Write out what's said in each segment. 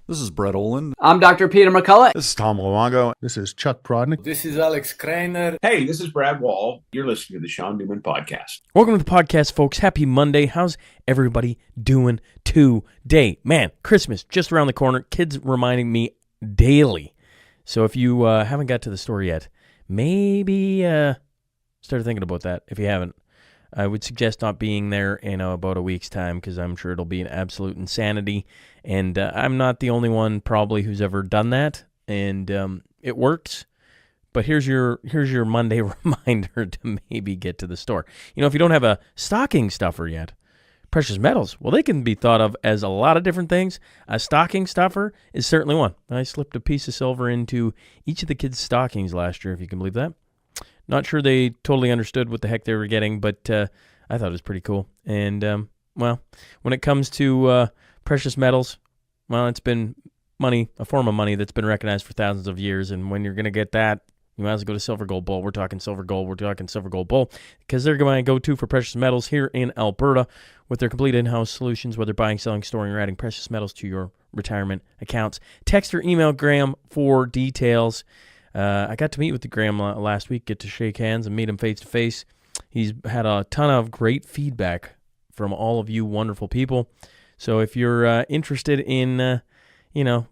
This is Brett Olin. I'm Dr. Peter McCullough. This is Tom Luongo. This is Chuck Prodnick. This is Alex Kreiner. Hey, this is Brad Wall. You're listening to the Shaun Newman Podcast. Welcome to the podcast, folks. Happy Monday. How's everybody doing today? Man, Christmas just around the corner. Kids reminding me daily. So if you haven't got to the store yet, maybe start thinking about that. If you haven't, I would suggest not being there in about a week's time, because I'm sure it'll be an absolute insanity. And I'm not the only one probably who's ever done that, and it works. But here's your Monday reminder to maybe get to the store. You know, if you don't have a stocking stuffer yet, precious metals, well, they can be thought of as a lot of different things. A stocking stuffer is certainly one. I slipped a piece of silver into each of the kids' stockings last year, if you can believe that. Not sure they totally understood what the heck they were getting, but I thought it was pretty cool. And, well, when it comes to precious metals, well, it's been money, a form of money that's been recognized for thousands of years. And when you're going to get that, you might as well go to Silver Gold Bull. We're talking Silver Gold. We're talking Silver Gold Bull, because they're going to go-to for precious metals here in Alberta with their complete in-house solutions, whether buying, selling, storing, or adding precious metals to your retirement accounts. Text or email Grahame for details. I got to meet with the Grahame last week, get to shake hands and meet him face-to-face. He's had a ton of great feedback from all of you wonderful people. So if you're interested in,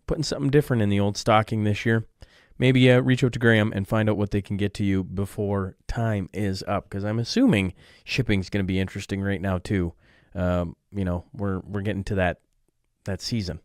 putting something different in the old stocking this year, maybe reach out to Grahame and find out what they can get to you before time is up, because I'm assuming shipping's going to be interesting right now too. We're getting to that season.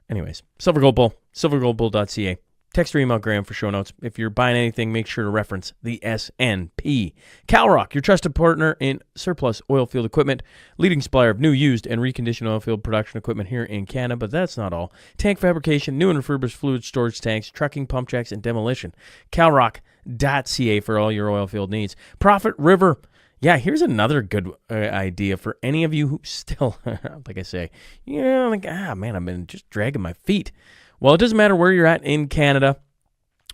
Anyways, Silver Gold Bull, silvergoldbull.ca. Text or email Grahame for show notes. If you're buying anything, make sure to reference the SNP. CalRock, your trusted partner in surplus oil field equipment, leading supplier of new, used, and reconditioned oil field production equipment here in Canada. But that's not all. Tank fabrication, new and refurbished fluid storage tanks, trucking, pump jacks, and demolition. CalRock.ca for all your oil field needs. Profit River. Yeah, here's another good idea for any of you who still, like I say, I've been just dragging my feet. Well, it doesn't matter where you're at in Canada.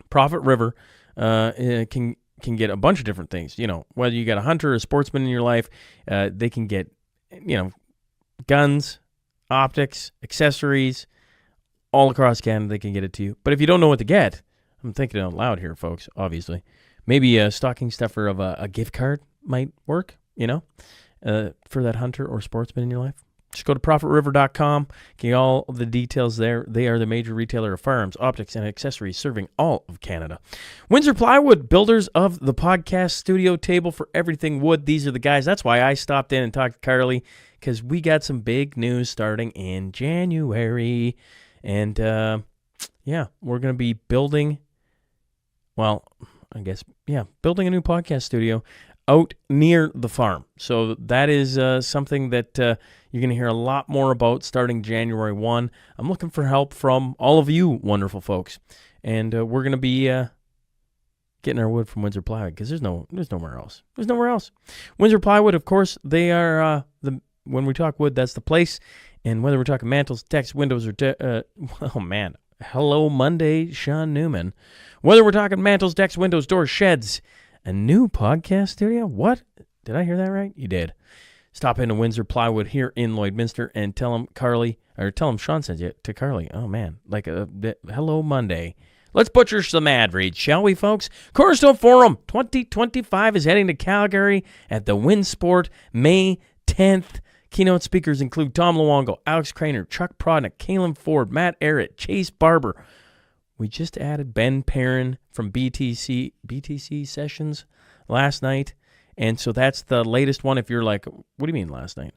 Profit River can get a bunch of different things. You know, whether you got a hunter or a sportsman in your life, they can get, guns, optics, accessories, all across Canada. They can get it to you. But if you don't know what to get, I'm thinking out loud here, folks, obviously. Maybe a stocking stuffer of a gift card might work, for that hunter or sportsman in your life. Just go to ProfitRiver.com. Get all the details there. They are the major retailer of firearms, optics, and accessories serving all of Canada. Windsor Plywood, builders of the podcast studio table for everything wood. These are the guys. That's why I stopped in and talked to Carly, because we got some big news starting in January. And, we're going to be building a new podcast studio out near the farm. So that is something that you're going to hear a lot more about starting January 1. I'm looking for help from all of you wonderful folks. And we're going to be getting our wood from Windsor Plywood, because there's nowhere else. There's nowhere else. Windsor Plywood, of course, they are, when we talk wood, that's the place. And whether we're talking mantles, decks, windows, or hello Monday, Shaun Newman. Whether we're talking mantles, decks, windows, doors, sheds, a new podcast studio? What? Did I hear that right? You did. Stop into Windsor Plywood here in Lloydminster and tell them Shaun sent you to Carly. Oh, man. Like a hello Monday. Let's butcher some ad reads, shall we, folks? Cornerstone Forum 2025 is heading to Calgary at the WinSport May 10th. Keynote speakers include Tom Luongo, Alex Kreiner, Chuck Prodnick, Kalen Ford, Matt Arrett, Chase Barber. We just added Ben Perrin from BTC Sessions last night. And so that's the latest one. If you're like, what do you mean last night?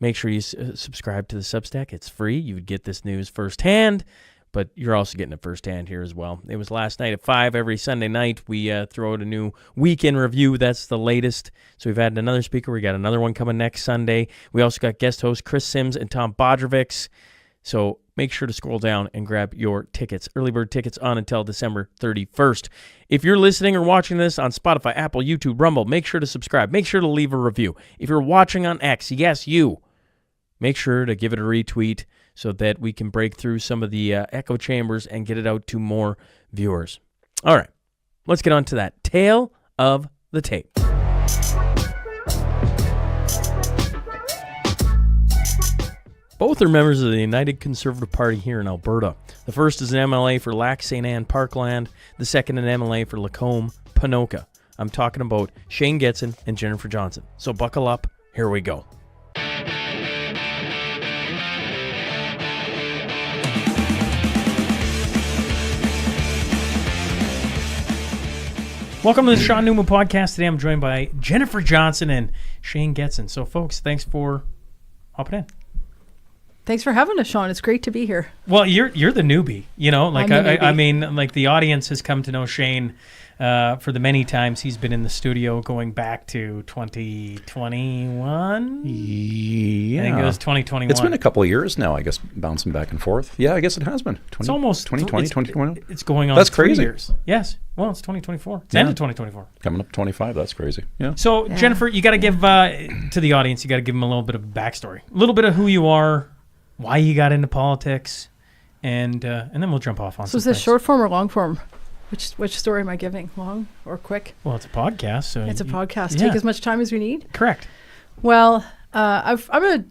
Make sure you subscribe to the Substack. It's free. You would get this news firsthand, but you're also getting it firsthand here as well. It was last night at 5 every Sunday night. We throw out a new weekend review. That's the latest. So we've added another speaker. We got another one coming next Sunday. We also got guest hosts Chris Sims and Tom Bodrovics. So make sure to scroll down and grab your tickets. Early bird tickets on until December 31st. If you're listening or watching this on Spotify, Apple, YouTube, Rumble, make sure to subscribe. Make sure to leave a review. If you're watching on X, yes, you, make sure to give it a retweet so that we can break through some of the echo chambers and get it out to more viewers. All right, let's get on to that tale of the tape. Both are members of the United Conservative Party here in Alberta. The first is an MLA for Lac Ste. Anne-Parkland. The second an MLA for Lacombe-Ponoka. I'm talking about Shaun Getson and Jennifer Johnson. So buckle up. Here we go. Welcome to the Shaun Newman Podcast. Today I'm joined by Jennifer Johnson and Shaun Getson. So, folks, thanks for hopping in. Thanks for having us, Shaun. It's great to be here. Well, you're the newbie, you know. Like I mean, like the audience has come to know Shaun for the many times he's been in the studio, going back to 2021. Yeah, I think it was 2021. It's been a couple of years now, I guess, bouncing back and forth. Yeah, I guess it has been. It's almost 2020, 2021. It's going on. That's 3 crazy. years. Yes. Well, it's 2024. It's Yeah. end of 2024. Coming up 25. That's crazy. Yeah. So, Jennifer, you got to give to the audience. You got to give them a little bit of backstory, a little bit of who you are, why you got into politics, and then we'll jump off on. So, is this short form or long form? Which story am I giving? Long or quick? Well, it's a podcast. So it's a podcast. Yeah. Take as much time as we need. Correct. Well, I'm a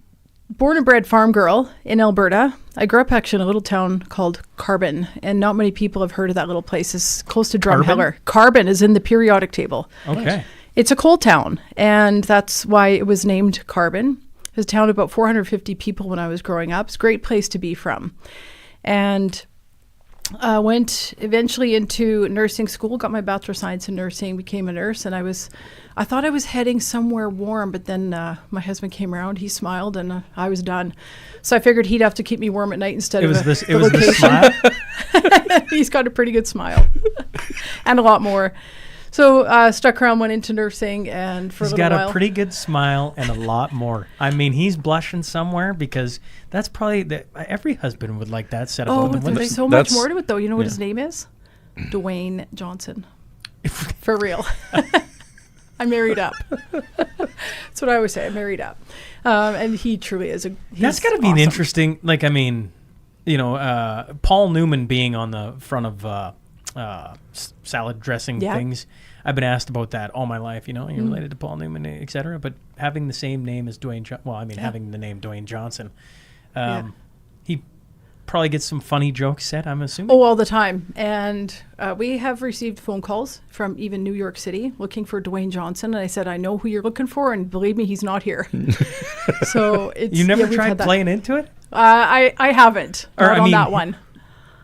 born and bred farm girl in Alberta. I grew up actually in a little town called Carbon, and not many people have heard of that little place. It's close to Drumheller. Carbon is in the periodic table. Okay. It's a coal town, and that's why it was named Carbon. It was a town of about 450 people when I was growing up. It's a great place to be from. And went eventually into nursing school, got my Bachelor of Science in nursing, became a nurse, and I thought I was heading somewhere warm, but then my husband came around, he smiled, and I was done. So I figured he'd have to keep me warm at night instead of the smile. He's got a pretty good smile and a lot more. So stuck around, went into nursing, and for a little while. He's got a pretty good smile and a lot more. I mean, he's blushing somewhere because that's probably every husband would like that set of women. Oh, there's so much more to it, though. You know what his name is? Dwayne Johnson. For real. I married up. That's what I always say. I married up. And he truly is that's got to be awesome. An interesting, like, I mean, you know, Paul Newman being on the front of salad dressing things. I've been asked about that all my life, you know, you're related to Paul Newman, etc. But having the same name as Dwayne, having the name Dwayne Johnson, he probably gets some funny jokes said, I'm assuming. Oh, all the time. And we have received phone calls from even New York City looking for Dwayne Johnson. And I said, I know who you're looking for, and believe me, he's not here. So it's you never tried playing into it? I haven't. On that one.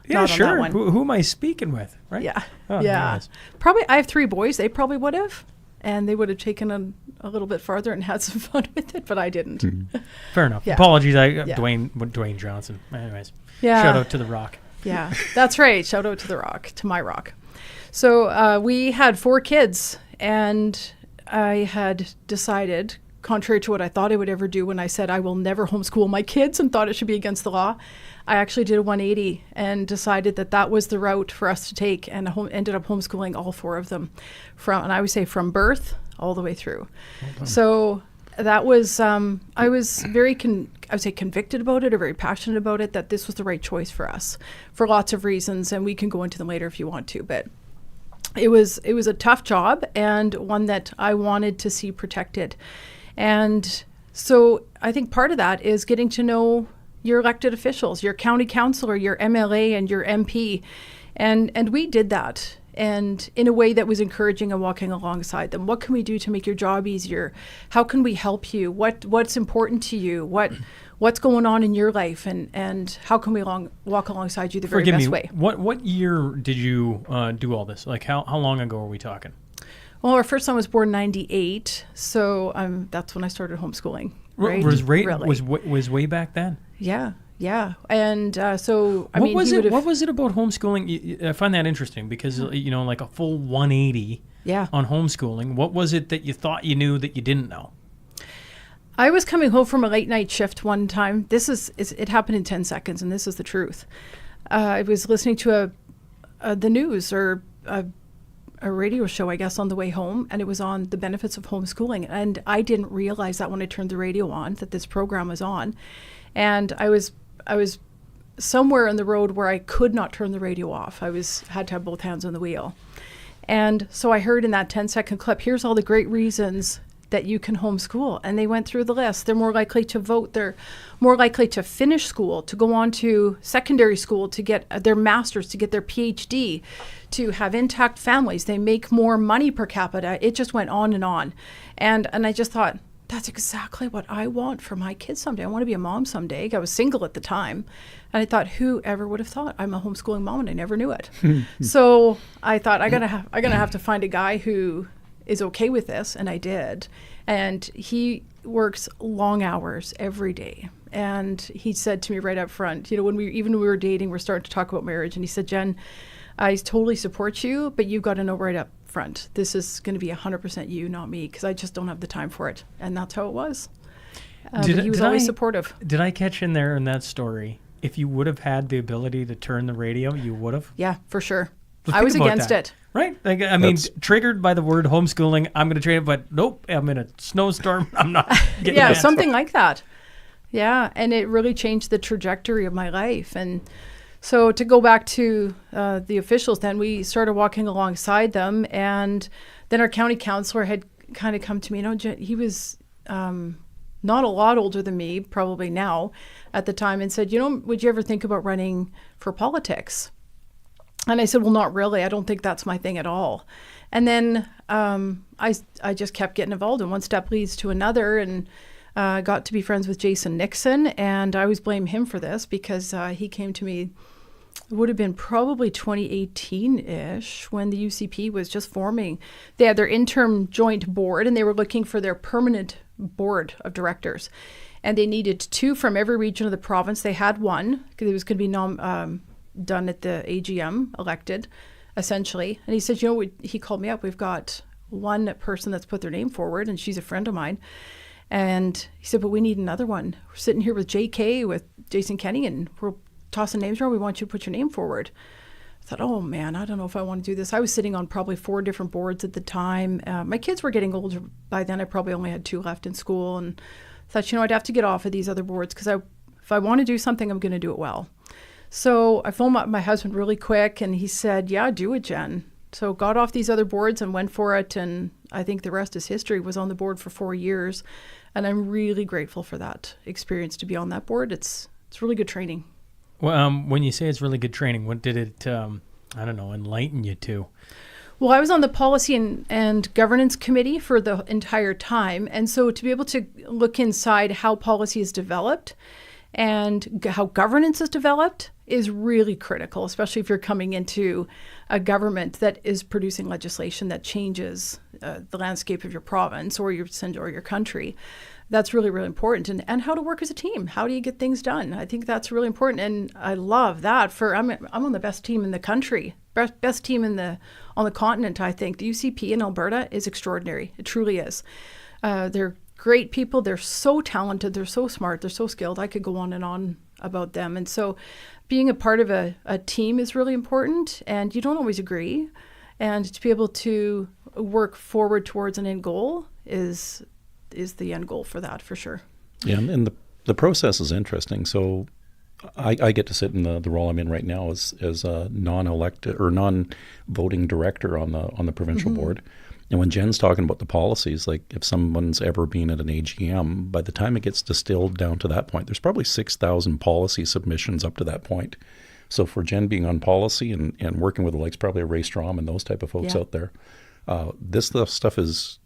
Yeah, sure. Who am I speaking with? Right? Yeah. Oh, yeah. Nice. Probably, I have 3 boys. They probably would have. And they would have taken a little bit farther and had some fun with it, but I didn't. Fair enough. Yeah. Apologies. Dwayne Johnson. Anyways. Yeah. Shout out to The Rock. Yeah, that's right. Shout out to The Rock, to my rock. So we had 4 kids, and I had decided, contrary to what I thought I would ever do when I said I will never homeschool my kids and thought it should be against the law, I actually did a 180 and decided that was the route for us to take, and ended up homeschooling all 4 of them and I would say from birth all the way through. So that was, I was very, I would say convicted about it, or very passionate about it, that this was the right choice for us for lots of reasons, and we can go into them later if you want to, but it was a tough job and one that I wanted to see protected. And so I think part of that is getting to know your elected officials, your county councillor, your MLA, and your MP. And we did that, and in a way that was encouraging and walking alongside them. What can we do to make your job easier? How can we help you? What's important to you? What's going on in your life? And how can we walk alongside you the very best way? What year did you do all this? Like how long ago are we talking? Well, our first son was born in 98, so that's when I started homeschooling. Right? Was way back then? Yeah. And so, what was it about homeschooling? I find that interesting because, you know, like a full 180 on homeschooling. What was it that you thought you knew that you didn't know? I was coming home from a late night shift one time. It happened in 10 seconds, and this is the truth. I was listening to the news or a radio show, I guess, on the way home, and it was on the benefits of homeschooling. And I didn't realize that when I turned the radio on, that this program was on. And I was somewhere on the road where I could not turn the radio off. Had to have both hands on the wheel. And so I heard in that 10-second clip, here's all the great reasons that you can homeschool. And they went through the list. They're more likely to vote. They're more likely to finish school, to go on to secondary school, to get their master's, to get their PhD, to have intact families. They make more money per capita. It just went on and on. And I just thought, that's exactly what I want for my kids someday. I want to be a mom someday. I was single at the time. And I thought, whoever would have thought I'm a homeschooling mom, and I never knew it. So I thought, I'm gonna have to find a guy who is okay with this, and I did. And he works long hours every day. And he said to me right up front, when we were dating, we're starting to talk about marriage, and he said, Jen, I totally support you, but you've got to know right up front, this is going to be 100% you, not me, because I just don't have the time for it. And that's how it was. But he was always supportive. Did I catch in there in that story, if you would have had the ability to turn the radio, you would have? Yeah, for sure. Well, I was against that. it. Right? Like, I mean, triggered by the word homeschooling, I'm going to train it, but nope, I'm in a snowstorm. I'm not getting Yeah, that. something like that. Yeah, and it really changed the trajectory of my life. And so to go back to the officials, then we started walking alongside them, and then our county councillor had kind of come to me. He was not a lot older than me, probably now, at the time, and said, would you ever think about running for politics? And I said, well, not really. I don't think that's my thing at all. And then I just kept getting involved, and one step leads to another, and got to be friends with Jason Nixon. And I always blame him for this, because he came to me, it would have been probably 2018-ish, when the UCP was just forming. They had their interim joint board, and they were looking for their permanent board of directors. And they needed 2 from every region of the province. They had 1, because it was going to be done at the AGM, elected, essentially. And he said, he called me up. We've got 1 person that's put their name forward, and she's a friend of mine. And he said, but we need another one. We're sitting here with JK, with Jason Kenney, and we're tossing names around. We want you to put your name forward. I thought, oh man, I don't know if I want to do this. I was sitting on probably 4 different boards at the time. My kids were getting older by then. I probably only had 2 left in school, and thought, I'd have to get off of these other boards, because if I want to do something, I'm going to do it well. So I phoned my husband really quick, and he said, yeah, do it, Jen. So got off these other boards and went for it, and I think the rest is history. Was on the board for 4 years, and I'm really grateful for that experience to be on that board. It's really good training. Well, when you say it's really good training, what did it, enlighten you to? Well, I was on the policy and governance committee for the entire time, and so to be able to look inside how policy is developed and how governance is developed is really critical, especially if you're coming into a government that is producing legislation that changes the landscape of your province or your country. That's really, really important. And how to work as a team. How do you get things done? I think that's really important. And I love that. I'm on the best team in the country, best team on the continent, I think. The UCP in Alberta is extraordinary. It truly is. They're great people. They're so talented. They're so smart. They're so skilled. I could go on and on about them. And so being a part of a team is really important, and you don't always agree. And to be able to work forward towards an end goal is the end goal for that, for sure. Yeah, and the process is interesting. So I get to sit in the role I'm in right now as a non-elected or non-voting director on the provincial board. And when Jen's talking about the policies, like if someone's ever been at an AGM, by the time it gets distilled down to that point, there's probably 6,000 policy submissions up to that point. So for Jen being on policy and working with the likes probably of Ray Strom and those type of folks out there, this stuff is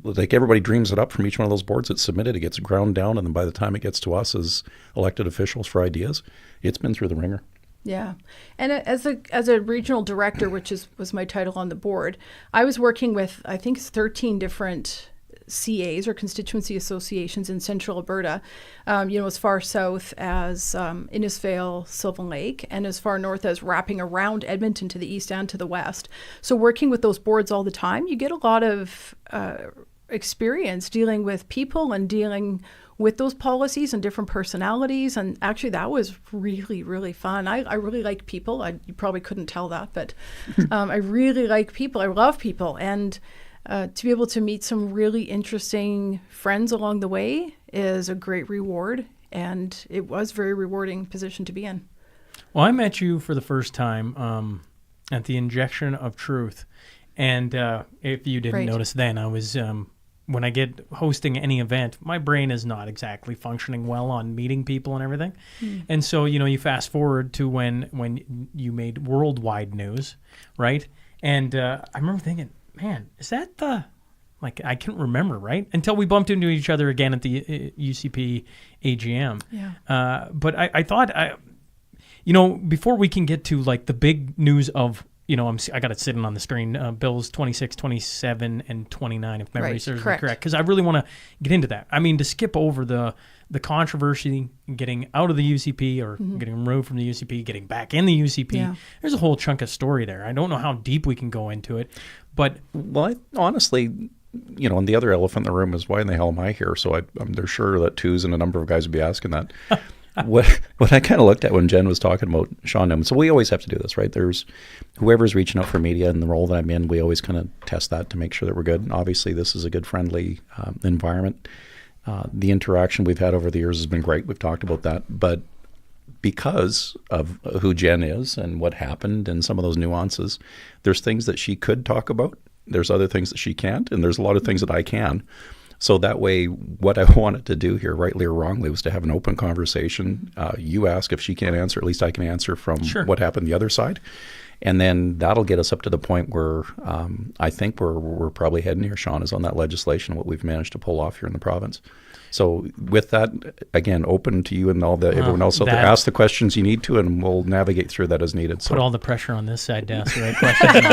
like everybody dreams it up from each one of those boards. It's submitted, it gets ground down, and then by the time it gets to us as elected officials for ideas, it's been through the ringer. Yeah. And as a regional director, which was my title on the board, I was working with, I think, 13 different CAs or constituency associations in central Alberta, as far south as Innisfail, Sylvan Lake, and as far north as wrapping around Edmonton to the east and to the west. So working with those boards all the time, you get a lot of experience dealing with people and dealing with those policies and different personalities. And actually that was really, really fun. I really like people. You probably couldn't tell that, but I really like people. I love people. And to be able to meet some really interesting friends along the way is a great reward. And it was a very rewarding position to be in. Well, I met you for the first time at the Injection of Truth. And if you didn't notice then, I was when I get hosting any event, my brain is not exactly functioning well on meeting people and everything. And so, you fast forward to when you made worldwide news, right? And I remember thinking, man, is that I can't remember, right? Until we bumped into each other again at the UCP AGM. Yeah. But I thought, before we can get to like the big news of, I got it sitting on the screen, bills 26, 27, and 29, if memory serves me correct. Because I really want to get into that. I mean, to skip over the controversy, getting out of the UCP or getting removed from the UCP, getting back in the UCP, there's a whole chunk of story there. I don't know how deep we can go into it, but... Well, honestly, and the other elephant in the room is, why in the hell am I here? So they're sure that Twos and a number of guys would be asking that. What I kind of looked at when Jen was talking about Shaun Newman, so we always have to do this, right? There's whoever's reaching out for media and the role that I'm in, we always kind of test that to make sure that we're good. And obviously, this is a good, friendly environment. The interaction we've had over the years has been great. We've talked about that. But because of who Jen is and what happened and some of those nuances, there's things that she could talk about. There's other things that she can't. And there's a lot of things that I can. So that way, what I wanted to do here, rightly or wrongly, was to have an open conversation. You ask, if she can't answer, at least I can answer from what happened the other side. And then that'll get us up to the point where I think we're probably heading here, Shaun, is on that legislation, what we've managed to pull off here in the province. So with that, again, open to you and everyone else out there. Ask the questions you need to, and we'll navigate through that as needed. So. Put all the pressure on this side to ask the right questions.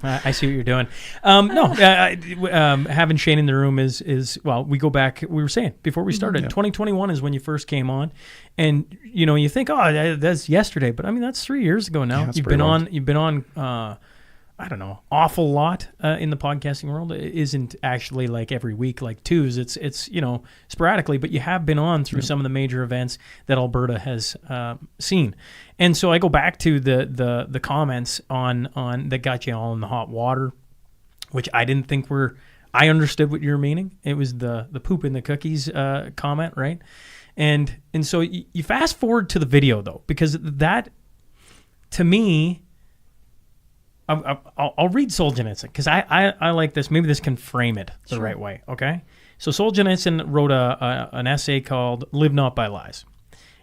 I see what you're doing. Having Shane in the room is we go back. We were saying before we started, 2021 is when you first came on, and you think, oh, that's yesterday, but I mean that's 3 years ago now. Yeah, You've been on. I don't know, awful lot in the podcasting world. It isn't actually like every week like Twos. It's sporadically, but you have been on through some of the major events that Alberta has seen. And so I go back to the comments on that got you all in the hot water, which I didn't think I understood what you were meaning. It was the poop in the cookies comment, right? And so you fast forward to the video though, because that to me. I'll read Solzhenitsyn because I like this. Maybe this can frame it the right way, okay? So Solzhenitsyn wrote an essay called Live Not by Lies.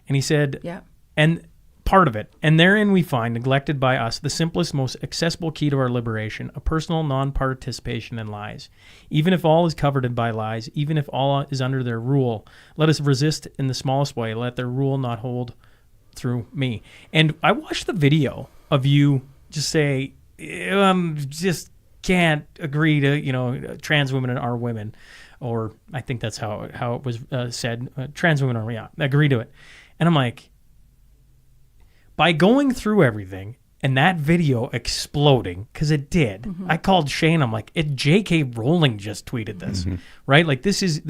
And he said, and part of it, and therein we find, neglected by us, the simplest, most accessible key to our liberation, a personal non-participation in lies. Even if all is covered by lies, even if all is under their rule, let us resist in the smallest way. Let their rule not hold through me. And I watched the video of you just say, just can't agree to, trans women are women, or I think that's how it was said. Trans women are, agree to it. And I'm like, by going through everything and that video exploding, because it did, I called Shane. I'm like, J.K. Rowling just tweeted this, right? Like this is,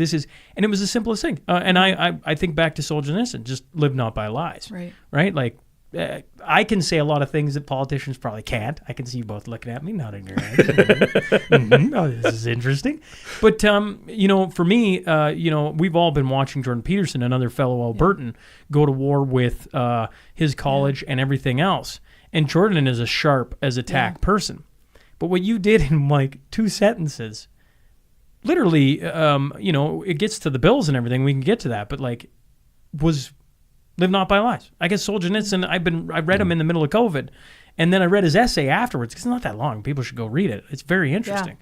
and it was the simplest thing. And I think back to Solzhenitsyn, just live not by lies, right? Like, I can say a lot of things that politicians probably can't. I can see you both looking at me, nodding your heads. Oh, this is interesting. But, for me, we've all been watching Jordan Peterson, another fellow Albertan, go to war with his college and everything else. And Jordan is a sharp as a tack person. But what you did in like 2 sentences, literally, it gets to the bills and everything. We can get to that. But was... Live not by lies. I guess Solzhenitsyn, I read him in the middle of COVID, and then I read his essay afterwards. It's not that long. People should go read it. It's very interesting.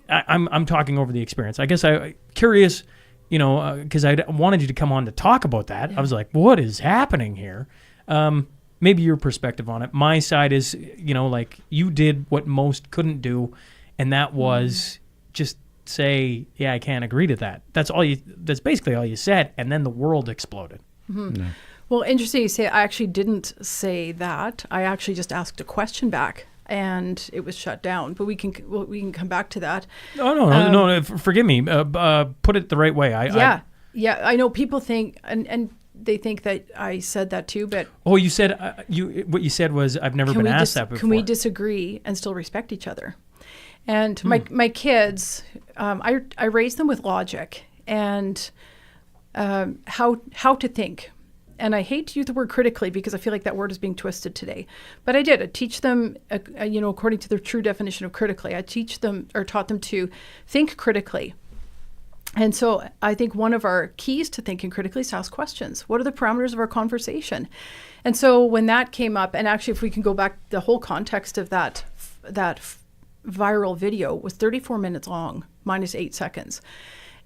Yeah. I'm talking over the experience. I guess curious, because I wanted you to come on to talk about that. Yeah. I was like, what is happening here? Maybe your perspective on it. My side is, you did what most couldn't do, and that was just say, yeah, I can't agree to that. That's basically all you said, and then the world exploded. Mm-hmm. Yeah. Well, interesting you say I actually didn't say that. I actually just asked a question back, and it was shut down. But we can come back to that. No. Forgive me. Put it the right way. I know people think and they think that I said that too. But you said what you said was I've never been asked that before. Can we disagree and still respect each other? And my kids, I raised them with logic and how to think. and I hate to use the word critically because I feel like that word is being twisted today, but I did. I teach them, according to the true definition of critically, I taught them to think critically. And so I think one of our keys to thinking critically is to ask questions. What are the parameters of our conversation? And so when that came up, and actually if we can go back, the whole context of that viral video was 34 minutes long, minus 8 seconds.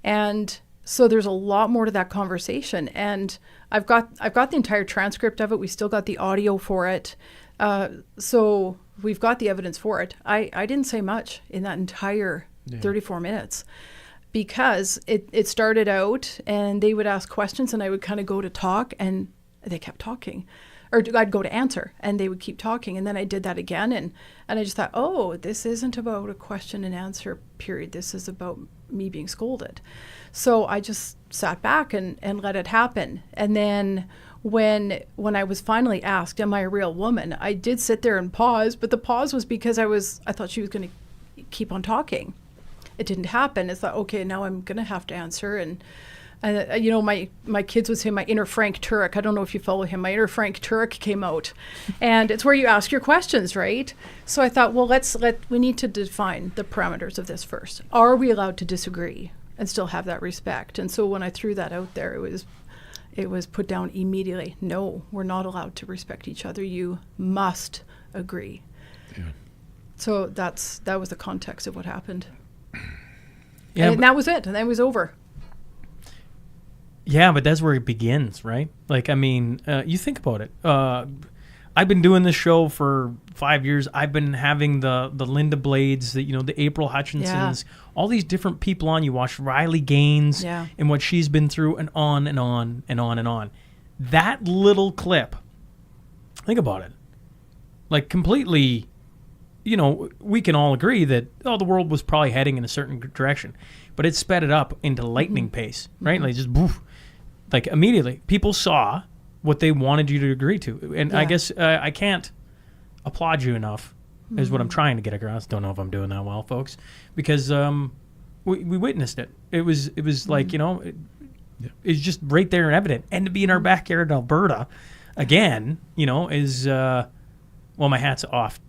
And so there's a lot more to that conversation. And I've got the entire transcript of it. We still got the audio for it. So we've got the evidence for it. I didn't say much in that entire 34 minutes. Because it started out and they would ask questions and I would kind of go to talk and they kept talking. Or I'd go to answer and they would keep talking. And then I did that again. And I just thought, oh, this isn't about a question and answer period. This is about me being scolded. So I just sat back and let it happen. And then when I was finally asked, am I a real woman? I did sit there and pause. But the pause was because I thought she was going to keep on talking. It didn't happen. It's like, okay, now I'm going to have to answer. And my kids would say my inner Frank Turek. I don't know if you follow him. My inner Frank Turek came out. And it's where you ask your questions, right? So I thought, well, we need to define the parameters of this first. Are we allowed to disagree and still have that respect? And so when I threw that out there, it was put down immediately. No, we're not allowed to respect each other. You must agree. Yeah. So that was the context of what happened. Yeah, and that was it. And then it was over. Yeah, but that's where it begins, right? Like, I mean, you think about it. I've been doing this show for 5 years. I've been having the Linda Blades, the April Hutchinsons, all these different people on. You watch Riley Gaines and what she's been through, and on and on and on and on. That little clip, think about it. Like, completely, we can all agree that, the world was probably heading in a certain direction. But it sped it up into lightning pace, right? Mm-hmm. Like, just boof. Like, immediately, people saw what they wanted you to agree to. And I guess I can't applaud you enough, is what I'm trying to get across. Don't know if I'm doing that well, folks. Because we witnessed it. It was like, it's just right there and evident. And to be in our backyard in Alberta, again, is, my hat's off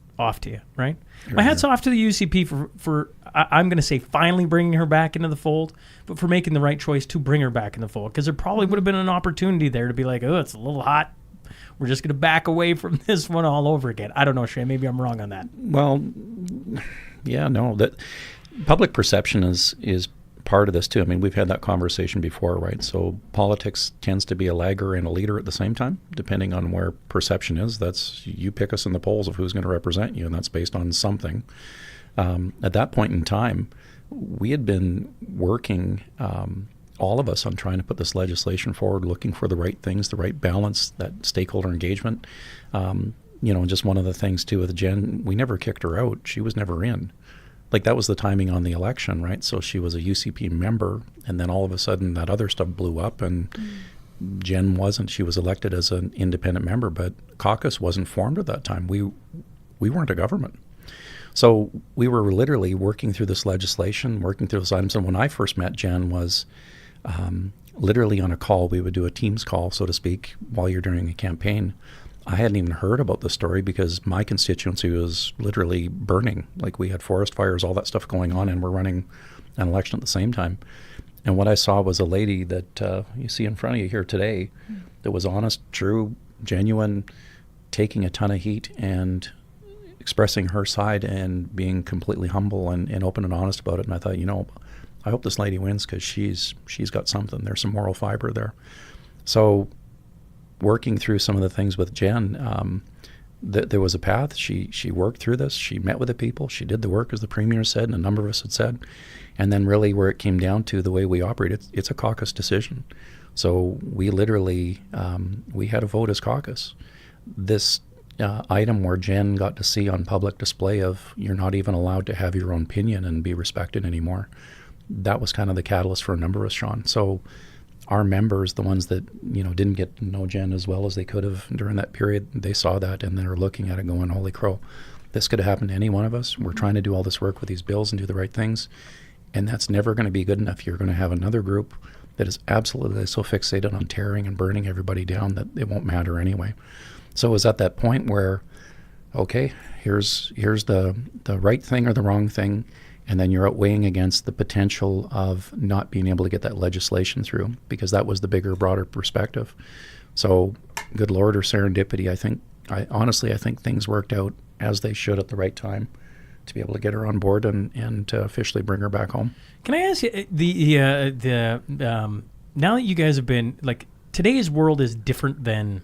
to you, right? My hat's off to the UCP for I'm going to say finally bringing her back into the fold, but for making the right choice to bring her back in the fold, because there probably would have been an opportunity there to be like, oh, it's a little hot. We're just going to back away from this one all over again. I don't know, Shane. Maybe I'm wrong on that. Well, yeah, no. That public perception is part of this too. I mean, we've had that conversation before, right? So politics tends to be a lagger and a leader at the same time, depending on where perception is. That's, you pick us in the polls of who's going to represent you, and that's based on something. At that point in time, we had been working, all of us, on trying to put this legislation forward, looking for the right things, the right balance, that stakeholder engagement. And just one of the things too with Jen, we never kicked her out. She was never in. Like, that was the timing on the election, right? So she was a UCP member, and then all of a sudden that other stuff blew up, and Jen wasn't. She was elected as an independent member, but caucus wasn't formed at that time. We weren't a government. So we were literally working through this legislation, working through those items. And when I first met Jen was literally on a call. We would do a Teams call, so to speak, while you're doing a campaign. I hadn't even heard about the story because my constituency was literally burning. Like, we had forest fires, all that stuff going on, and we're running an election at the same time. And what I saw was a lady that you see in front of you here today that was honest, true, genuine, taking a ton of heat and expressing her side and being completely humble and open and honest about it. And I thought, I hope this lady wins because she's got something. There's some moral fiber there. So working through some of the things with Jen, there was a path. She worked through this. She met with the people. She did the work, as the Premier said, and a number of us had said. And then really where it came down to the way we operate, it's a caucus decision. So we literally, we had a vote as caucus. This item where Jen got to see on public display of you're not even allowed to have your own opinion and be respected anymore, that was kind of the catalyst for a number of us, Shaun. So our members, the ones that didn't get to know Jen as well as they could have during that period, they saw that and they're looking at it going, holy crow, this could have happened to any one of us. We're trying to do all this work with these bills and do the right things, and that's never going to be good enough. You're going to have another group that is absolutely so fixated on tearing and burning everybody down that it won't matter anyway. So it was at that point where, okay, here's the right thing or the wrong thing, and then you're outweighing against the potential of not being able to get that legislation through, because that was the bigger, broader perspective. So, good Lord, or serendipity, I honestly think things worked out as they should at the right time to be able to get her on board and officially bring her back home. Can I ask you, now that you guys have been, like, today's world is different than,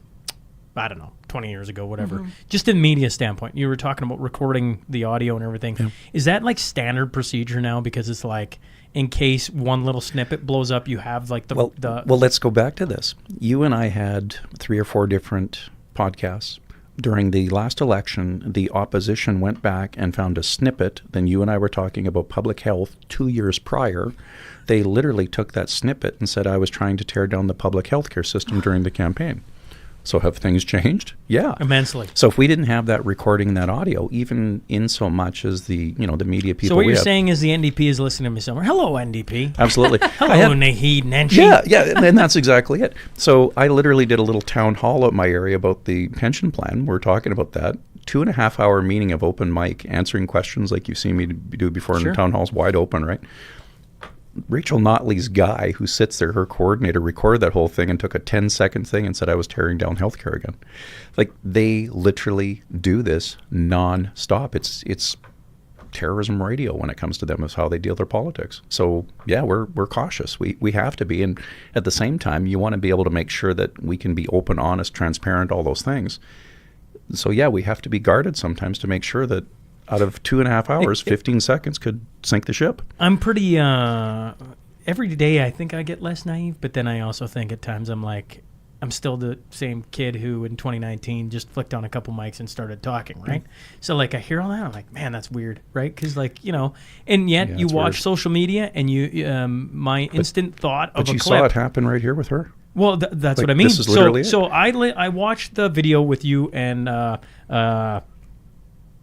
I don't know, 20 years ago, whatever. Just in media standpoint, you were talking about recording the audio and everything. Yeah. Is that like standard procedure now? Because it's like, in case one little snippet blows up, you have like the... Well, let's go back to this. You and I had 3 or 4 different podcasts. During the last election, the opposition went back and found a snippet. Then you and I were talking about public health 2 years prior. They literally took that snippet and said I was trying to tear down the public health care system during the campaign. So have things changed? Yeah. Immensely. So if we didn't have that recording, that audio, even in so much as the media people... So what you're saying is the NDP is listening to me somewhere. Hello, NDP. Absolutely. Hello, Naheed Nenshi. Yeah, and that's exactly it. So I literally did a little town hall at my area about the pension plan. We're talking about that. 2.5 hour meeting of open mic, answering questions like you've seen me do before. Sure. In the town hall's wide open, right? Rachel Notley's guy who sits there, her coordinator, recorded that whole thing and took a 10-second thing and said I was tearing down healthcare again. Like, they literally do this non-stop. It's terrorism radio when it comes to them, is how they deal their politics. So yeah, we're cautious. We have to be, and at the same time, you want to be able to make sure that we can be open, honest, transparent, all those things. So yeah, we have to be guarded sometimes to make sure that out of 2.5 hours, 15 seconds could sink the ship. I'm pretty, every day I think I get less naive, but then I also think at times I'm like, I'm still the same kid who in 2019 just flicked on a couple mics and started talking, right? So like I hear all that, I'm like, man, that's weird, right? Because like, and yet you watch social media and my instant thought of a clip. But you saw it happen right here with her. Well, that's what I mean. This is literally so I watched the video with you and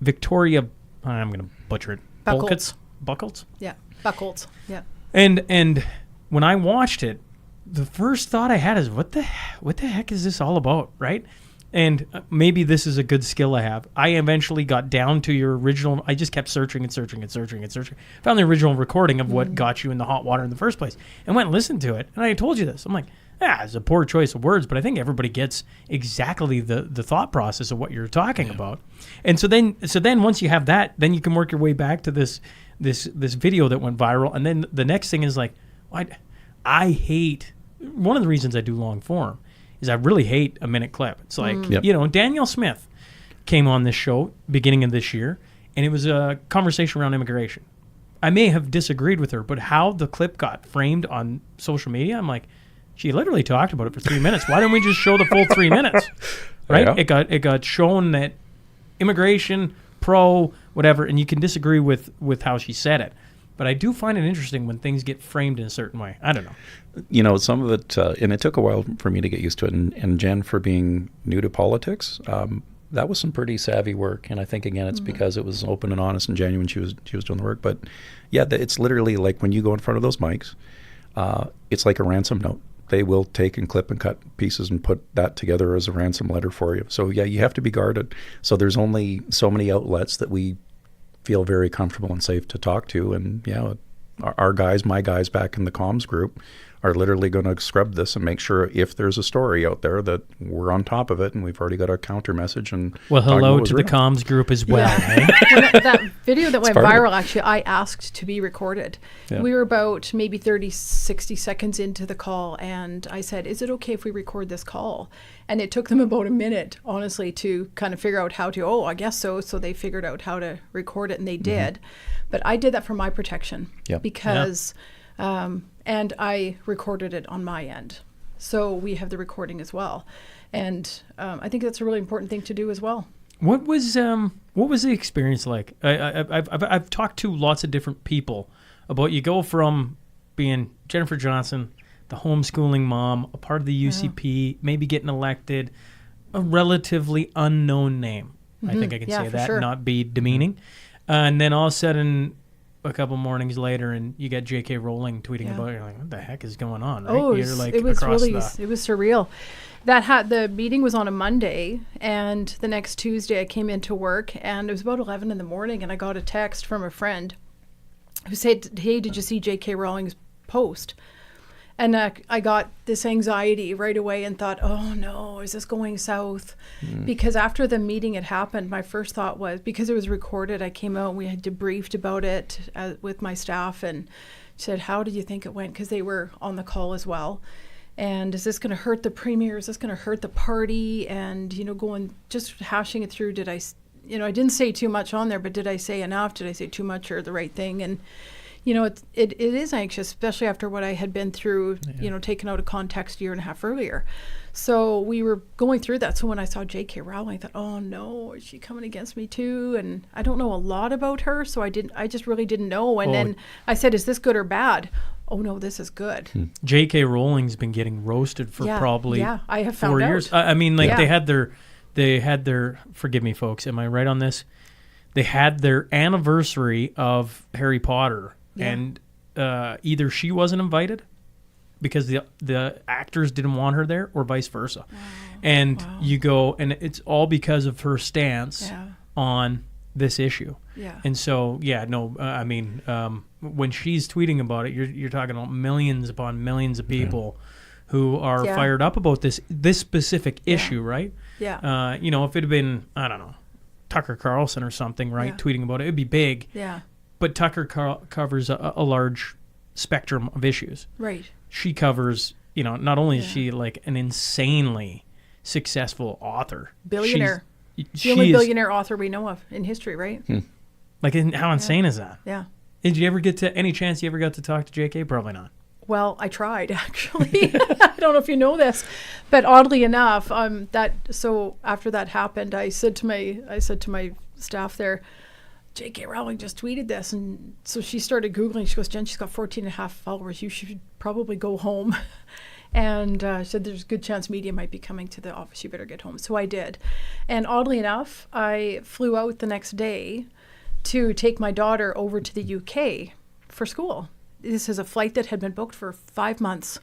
Victoria, I'm going to butcher it. Buckles? Yeah, Buckles. Yeah. And when I watched it, the first thought I had is, what the heck is this all about, right? And maybe this is a good skill I have. I eventually got down to your original. I just kept searching. Found the original recording of what got you in the hot water in the first place, and went and listened to it. And I told you this. I'm like, it's a poor choice of words, but I think everybody gets exactly the thought process of what you're talking about. And so then once you have that, then you can work your way back to this video that went viral. And then the next thing is like, I hate, one of the reasons I do long form is I really hate a minute clip. It's like, Danielle Smith came on this show beginning of this year, and it was a conversation around immigration. I may have disagreed with her, but how the clip got framed on social media, I'm like, she literally talked about it for 3 minutes. Why don't we just show the full 3 minutes? Right? Yeah. It got shown that immigration, pro, whatever, and you can disagree with how she said it. But I do find it interesting when things get framed in a certain way. I don't know. Some of it, and it took a while for me to get used to it. And Jen, for being new to politics, that was some pretty savvy work. And I think, again, it's because it was open and honest and genuine. She was doing the work. But yeah, it's literally like when you go in front of those mics, it's like a ransom note. They will take and clip and cut pieces and put that together as a ransom letter for you. So yeah, you have to be guarded. So there's only so many outlets that we feel very comfortable and safe to talk to. And yeah, our guys, my guys back in the comms group are literally going to scrub this and make sure if there's a story out there that we're on top of it, and we've already got a counter message. And well, hello to the comms group as well. Yeah. When that video that went viral, actually, I asked to be recorded. Yeah. We were about maybe 30, 60 seconds into the call, and I said, is it okay if we record this call? And it took them about a minute, honestly, to kind of figure out how to, I guess so. So they figured out how to record it, and they did. But I did that for my protection because... and I recorded it on my end. So we have the recording as well. And I think that's a really important thing to do as well. What was the experience like? I've talked to lots of different people about, you go from being Jennifer Johnson, the homeschooling mom, a part of the UCP, maybe getting elected, a relatively unknown name. I think I can say that, not be demeaning. And then all of a sudden, a couple mornings later and you get J.K. Rowling tweeting about it. You're like, what the heck is going on? Right? Oh, You're like it was across really, it was surreal. The meeting was on a Monday, and the next Tuesday I came into work, and it was about 11 in the morning, and I got a text from a friend who said, hey, did you see J.K. Rowling's post? And I got this anxiety right away and thought, oh no, is this going south? Because after the meeting had happened, my first thought was, because it was recorded, I came out and we had debriefed about it with my staff and said, how did you think it went? Because they were on the call as well. And is this going to hurt the premier? Is this going to hurt the party? And, just hashing it through, I didn't say too much on there, but did I say enough? Did I say too much or the right thing? And it is anxious, especially after what I had been through, taken out of context a year and a half earlier. So we were going through that. So when I saw J.K. Rowling, I thought, oh no, is she coming against me too? And I don't know a lot about her, so I just really didn't know. And then I said, is this good or bad? Oh no, this is good. J.K. Rowling's been getting roasted for probably I have 4 years. I mean, like they had their, forgive me folks, am I right on this? They had their anniversary of Harry Potter. Yeah. And either she wasn't invited because the actors didn't want her there, or vice versa. Wow. And you go, and it's all because of her stance on this issue. Yeah. And so, when she's tweeting about it, you're talking about millions upon millions of people who are fired up about this specific issue, right? Yeah. If it had been, I don't know, Tucker Carlson or something, right, tweeting about it, it'd be big. Yeah. But Tucker covers a large spectrum of issues. Right. She covers, not only is she like an insanely successful author. Billionaire. She's the only billionaire author we know of in history, right? Like, how insane is that? Yeah. Did you ever any chance you ever got to talk to JK? Probably not. Well, I tried, actually. I don't know if you know this, but oddly enough, so after that happened, I said to my staff there, J.K. Rowling just tweeted this. And so she started Googling. She goes, Jen, she's got 14.5 followers. You should probably go home. And she said, there's a good chance media might be coming to the office. You better get home. So I did. And oddly enough, I flew out the next day to take my daughter over to the UK for school. This is a flight that had been booked for 5 months.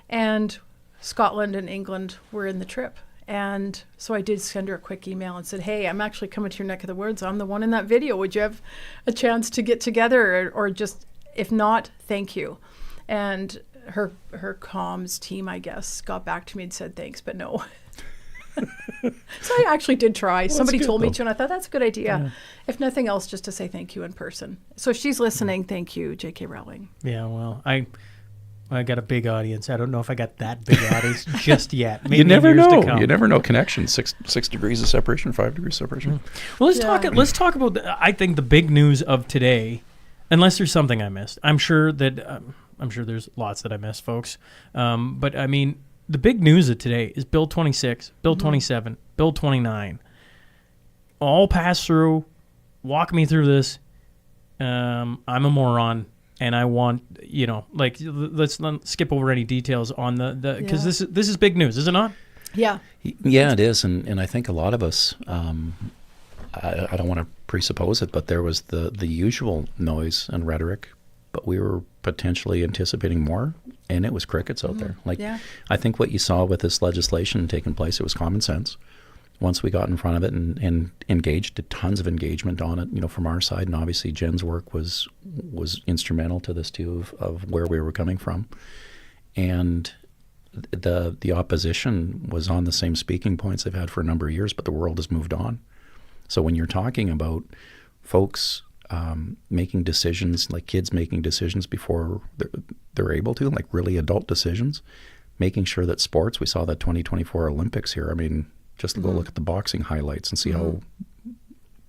And Scotland and England were in the trip. And so I did send her a quick email and said, hey, I'm actually coming to your neck of the woods. I'm the one in that video. Would you have a chance to get together or just, if not, thank you. And her comms team, I guess, got back to me and said thanks, but no. So I actually did try. Well, somebody told me to, and I thought that's a good idea. Yeah. If nothing else, just to say thank you in person. So if she's listening, thank you, J.K. Rowling. Yeah, well, I got a big audience. I don't know if I got that big audience just yet. Maybe you never know. You never know. Connection. Six degrees of separation, 5 degrees of separation. Well, let's talk about. I think the big news of today, unless there's something I missed. I'm sure there's lots that I missed, folks. But I mean, the big news of today is Bill 26, Bill 27, Bill 29. All pass through. Walk me through this. I'm a moron. And I want, let's not skip over any details on because this is big news, is it not? Yeah. Yeah, it is. And I think a lot of us, I don't want to presuppose it, but there was the usual noise and rhetoric, but we were potentially anticipating more, and it was crickets out there. I think what you saw with this legislation taking place, it was common sense. Once we got in front of it and engaged, tons of engagement on it, from our side, and obviously Jen's work was instrumental to this too, of where we were coming from, and the opposition was on the same speaking points they've had for a number of years, but the world has moved on. So when you're talking about folks making decisions, like kids making decisions before they're able to, like really adult decisions, making sure that sports, we saw that 2024 Olympics here. I mean, just go look at the boxing highlights and see how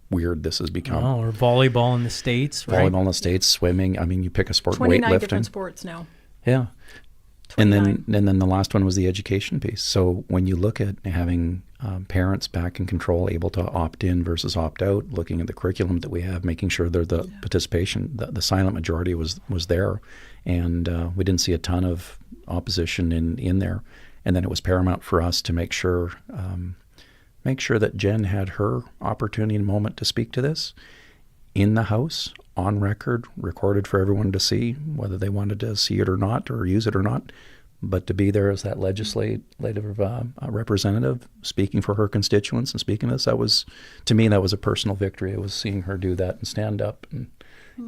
weird this has become. Oh, or volleyball in the States, right? Volleyball in the States, swimming. I mean, you pick a sport, 29 weightlifting. Different sports now. Yeah. 29. And then the last one was the education piece. So when you look at having parents back in control, able to opt in versus opt out, looking at the curriculum that we have, making sure the participation, the silent majority was there, and we didn't see a ton of opposition in there. And then it was paramount for us to make sure that Jen had her opportunity and moment to speak to this. in the House, on record, recorded for everyone to see, whether they wanted to see it or not, or use it or not. But to be there as that legislative representative, speaking for her constituents and speaking this, to me, that was a personal victory. It was seeing her do that and stand up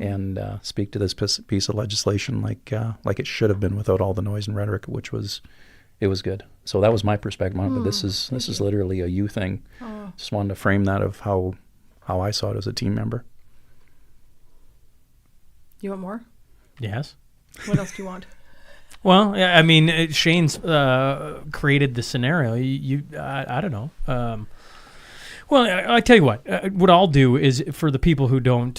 and speak to this piece of legislation like it should have been, without all the noise and rhetoric, it was good. So that was my perspective on it. But this is literally a you thing. Oh. Just wanted to frame that of how I saw it as a team member. You want more? Yes. What else do you want? Well, I mean, Shane's created the scenario. I don't know. Well, I tell you what I'll do is, for the people who don't,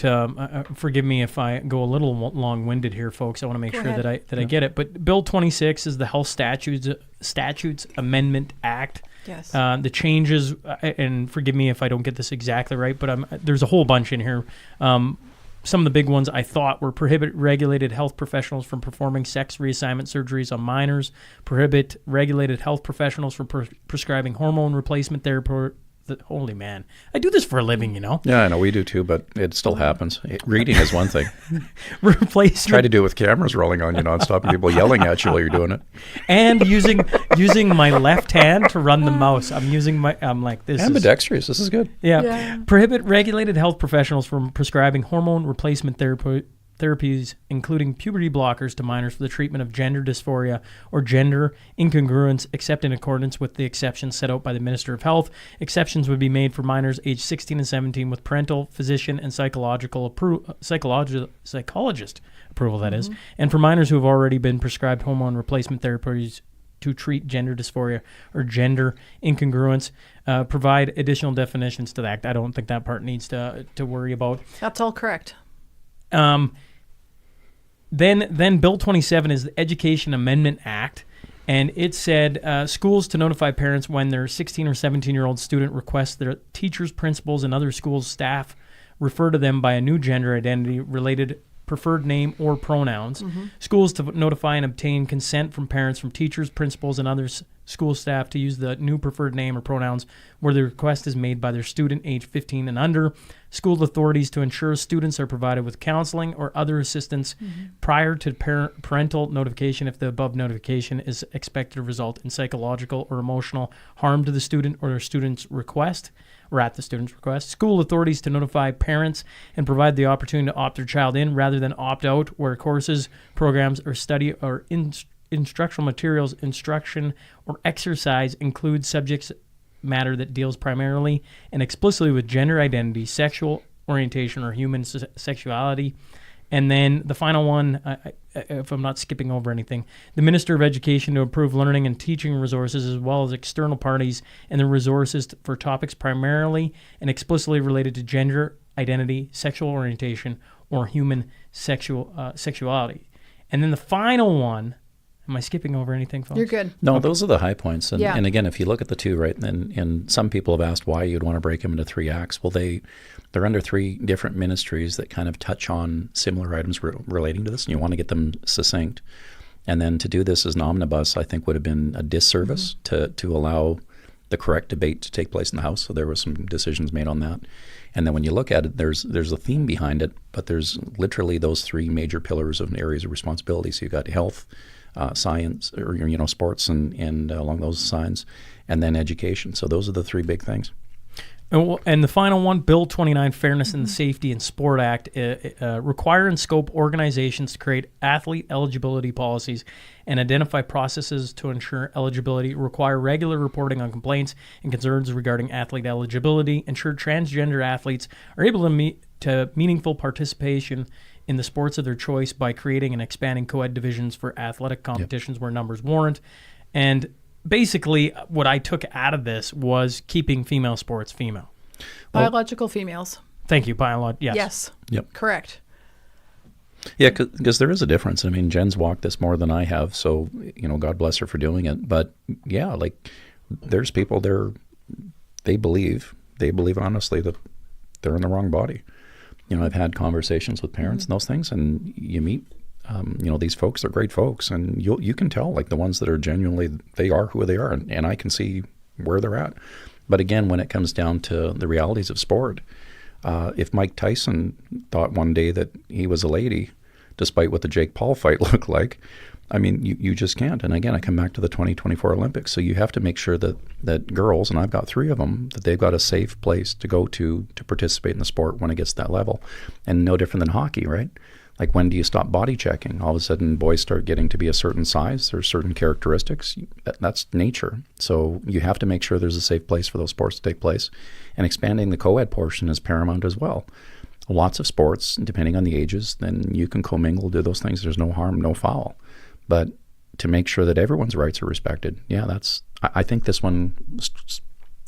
forgive me if I go a little long-winded here, folks. I want to make sure that I get it. But Bill 26 is the Health Statutes Amendment Act. Yes. The changes, and forgive me if I don't get this exactly right, but there's a whole bunch in here. Some of the big ones I thought were prohibit regulated health professionals from performing sex reassignment surgeries on minors, prohibit regulated health professionals from prescribing hormone replacement therapy. Holy man, I do this for a living, you know. Yeah, I know, we do too, but it still happens. Reading is one thing. Try to do it with cameras rolling on you nonstop and people yelling at you while you're doing it. And using my left hand to run the mouse. I'm like this. Ambidextrous. This is good. Yeah. Prohibit regulated health professionals from prescribing hormone replacement therapies, including puberty blockers, to minors for the treatment of gender dysphoria or gender incongruence, except in accordance with the exceptions set out by the Minister of Health. Exceptions would be made for minors aged 16 and 17 with parental, physician, and psychologist approval, that is, and for minors who have already been prescribed hormone replacement therapies to treat gender dysphoria or gender incongruence. Provide additional definitions to the act. I don't think that part needs to worry about. That's all correct. Then Bill 27 is the Education Amendment Act, and it said schools to notify parents when their 16 or 17-year-old student requests their teachers, principals, and other school staff refer to them by a new gender identity, related preferred name, or pronouns. Schools to notify and obtain consent from parents, from teachers, principals, and other school staff to use the new preferred name or pronouns where the request is made by their student age 15 and under. School authorities to ensure students are provided with counseling or other assistance prior to parental notification if the above notification is expected to result in psychological or emotional harm to the student or their student's request, or at the student's request. School authorities to notify parents and provide the opportunity to opt their child in rather than opt out where courses, programs, or study or instructional materials, instruction, or exercise include subjects matter that deals primarily and explicitly with gender identity, sexual orientation, or human sexuality. And then the final one, if I'm not skipping over anything, the Minister of Education to approve learning and teaching resources as well as external parties and the resources for topics primarily and explicitly related to gender identity, sexual orientation, or human sexuality. And then the final one, am I skipping over anything, folks? You're good. No, those are the high points. And again, if you look at the two, right, and some people have asked why you'd want to break them into three acts. Well, they're under three different ministries that kind of touch on similar items relating to this, and you want to get them succinct. And then to do this as an omnibus, I think would have been a disservice to allow the correct debate to take place in the House. So there were some decisions made on that. And then when you look at it, there's a theme behind it, but there's literally those three major pillars of areas of responsibility. So you've got health, science, or sports, and along those lines, and then education. So those are the three big things. And the final one, Bill 29, Fairness and the Safety in Sport Act, require and scope organizations to create athlete eligibility policies and identify processes to ensure eligibility, require regular reporting on complaints and concerns regarding athlete eligibility, ensure transgender athletes are able to meet to meaningful participation in the sports of their choice by creating and expanding co-ed divisions for athletic competitions where numbers warrant. And basically, what I took out of this was keeping female sports female. Biological females. Thank you, yes. Yes. Yep. Correct. Yeah, because there is a difference. I mean, Jen's walked this more than I have, so, God bless her for doing it. But, yeah, there's people there, they believe honestly that they're in the wrong body. I've had conversations with parents and those things, and you meet these folks, they're great folks, and you can tell, the ones that are genuinely, they are who they are, and I can see where they're at. But again, when it comes down to the realities of sport, If Mike Tyson thought one day that he was a lady, despite what the Jake Paul fight looked like, I mean, you just can't. And again, I come back to the 2024 Olympics. So you have to make sure that girls, and I've got 3 of them, that they've got a safe place to go to participate in the sport when it gets to that level. And no different than hockey, right? Like, when do you stop body checking? All of a sudden, boys start getting to be a certain size. There's certain characteristics. That's nature. So you have to make sure there's a safe place for those sports to take place. And expanding the co-ed portion is paramount as well. Lots of sports, depending on the ages, then you can commingle, do those things. There's no harm, no foul. But to make sure that everyone's rights are respected, I think this one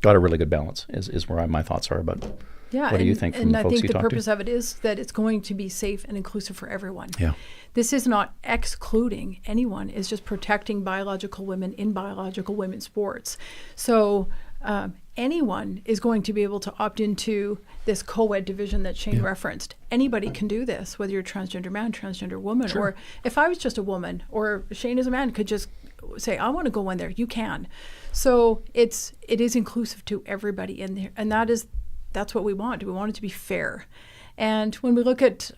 got a really good balance, is where my thoughts are. But what do you think from the folks you talk to? And I think the purpose of it is that it's going to be safe and inclusive for everyone. Yeah. This is not excluding anyone. It's just protecting biological women in biological women's sports. So anyone is going to be able to opt into this co-ed division that Shane referenced. Anybody can do this, whether you're a transgender man, transgender woman, or if I was just a woman, or Shane as a man could just say, I want to go in there. You can. So it is inclusive to everybody in there, and that's what we want. We want it to be fair. And when we look at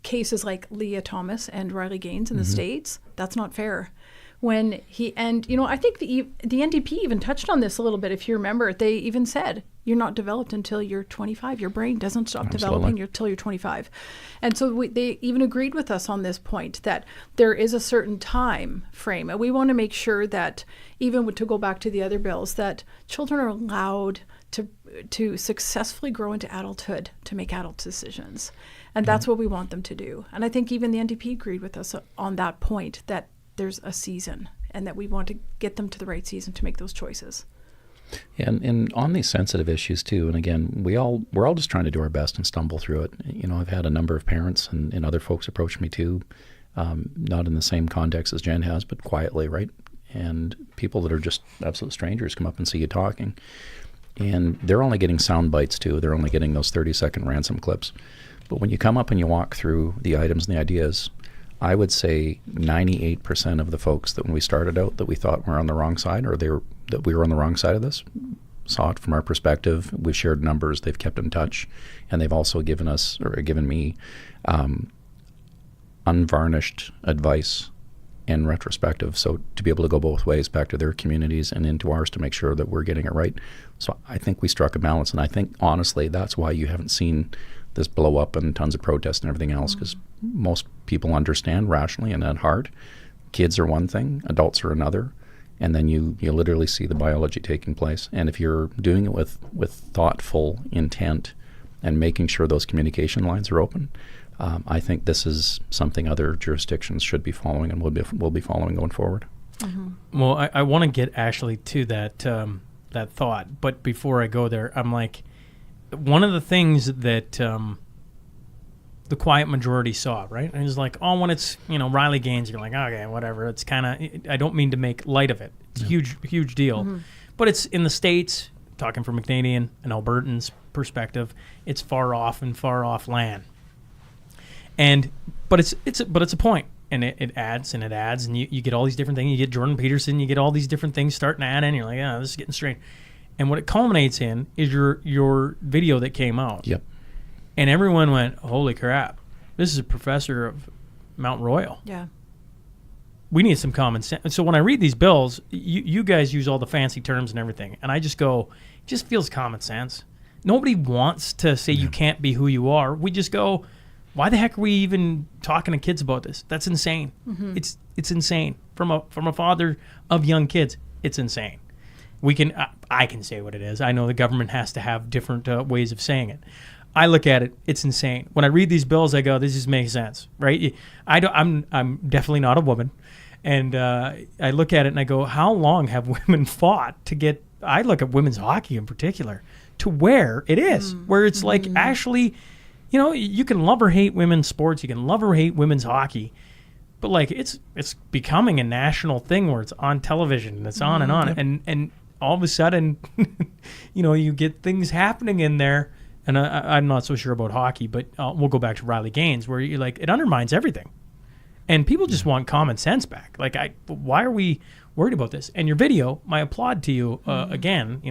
cases like Leah Thomas and Riley Gaines in the States, that's not fair. When I think the NDP even touched on this a little bit. If you remember, they even said, you're not developed until you're 25. Your brain doesn't stop developing until you're 25. And so they even agreed with us on this point, that there is a certain time frame. And we want to make sure that, even to go back to the other bills, that children are allowed to successfully grow into adulthood, to make adult decisions. And that's what we want them to do. And I think even the NDP agreed with us on that point, that there's a season, and that we want to get them to the right season to make those choices. And on these sensitive issues too, and again, we're all just trying to do our best and stumble through it. I've had a number of parents and other folks approach me too, not in the same context as Jen has, but quietly, right? And people that are just absolute strangers come up and see you talking, and they're only getting sound bites too. They're only getting those 30-second ransom clips. But when you come up and you walk through the items and the ideas, I would say 98% of the folks that when we started out that we thought were on the wrong side, or that we were on the wrong side of this, saw it from our perspective. We've shared numbers. They've kept in touch, and they've also given me unvarnished advice in retrospective. So to be able to go both ways, back to their communities and into ours, to make sure that we're getting it right. So I think we struck a balance, and I think honestly that's why you haven't seen this blow up and tons of protests and everything else, because most people understand rationally and at heart, kids are one thing, adults are another, and then you literally see the biology taking place. And if you're doing it with thoughtful intent and making sure those communication lines are open, I think this is something other jurisdictions should be following and will be following going forward. Mm-hmm. Well, I want to get Ashley to that thought, but before I go there, I'm like, one of the things that the quiet majority saw, right? And it's like, when it's, Riley Gaines, you're like, okay, whatever. It's kind of, I don't mean to make light of it. It's a huge deal. Mm-hmm. But it's in the States, talking from a Canadian and Albertan's perspective, it's far off land. But it's a point. And it adds, and you get all these different things. You get Jordan Peterson, you get all these different things starting to add in. You're like, this is getting strange. And what it culminates in is your video that came out. Yep. And everyone went, holy crap, this is a professor of Mount Royal. Yeah. We need some common sense. So when I read these bills, you guys use all the fancy terms and everything. And I just go, it just feels common sense. Nobody wants to say you can't be who you are. We just go, why the heck are we even talking to kids about this? That's insane. Mm-hmm. It's insane. From a father of young kids, it's insane. I can say what it is. I know the government has to have different ways of saying it. I look at it, it's insane. When I read these bills, I go, this just makes sense, right? I'm definitely not a woman. And I look at it and I go, how long have women fought to get, I look at women's hockey in particular, to where it is, where it's like, actually, you can love or hate women's sports, you can love or hate women's hockey, but like it's becoming a national thing where it's on television and it's on and on. And all of a sudden, you get things happening in there. And I'm not so sure about hockey, but we'll go back to Riley Gaines, where you're like, it undermines everything. And people just want common sense back. Like, why are we worried about this? And your video, my applaud to you again,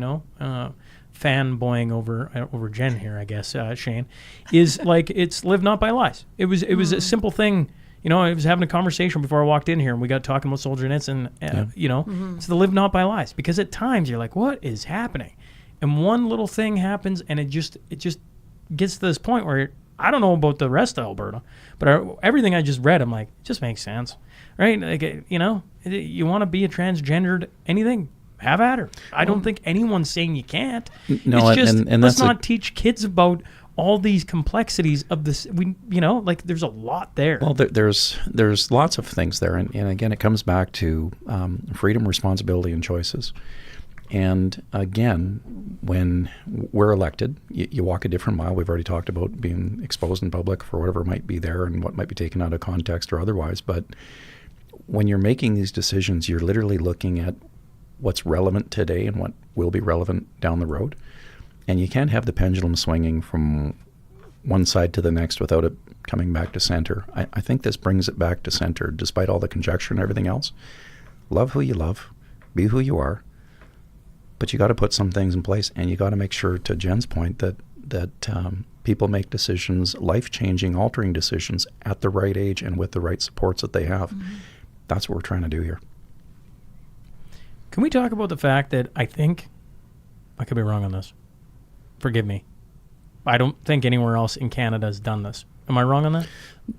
fanboying over Jen here, I guess, Shane, is like it's live not by lies. It was a simple thing. You know, I was having a conversation before I walked in here, and we got talking about Solzhenitsyn, and you know, it's the live not by lies. Because at times you're like, what is happening? And one little thing happens, and it just gets to this point where I don't know about the rest of Alberta, but everything I just read, I'm like, it just makes sense, right? Like, you know, you want to be a transgendered anything, have at her. I don't think anyone's saying you can't. No, it's just and let's that's not teach kids about all these complexities of this. Like there's a lot there. Well, there's lots of things there, and again, it comes back to freedom, responsibility, and choices. And again, when we're elected, you walk a different mile. We've already talked about being exposed in public for whatever might be there and what might be taken out of context or otherwise. But when you're making these decisions, you're literally looking at what's relevant today and what will be relevant down the road. And you can't have the pendulum swinging from one side to the next without it coming back to center. I think this brings it back to center, despite all the conjecture and everything else. Love who you love, be who you are. But you got to put some things in place, and you got to make sure, to Jen's point, that people make decisions, life-changing, altering decisions at the right age and with the right supports that they have. Mm-hmm. That's what we're trying to do here. Can we talk about the fact that I think, I could be wrong on this, forgive me, I don't think anywhere else in Canada has done this. Am I wrong on that?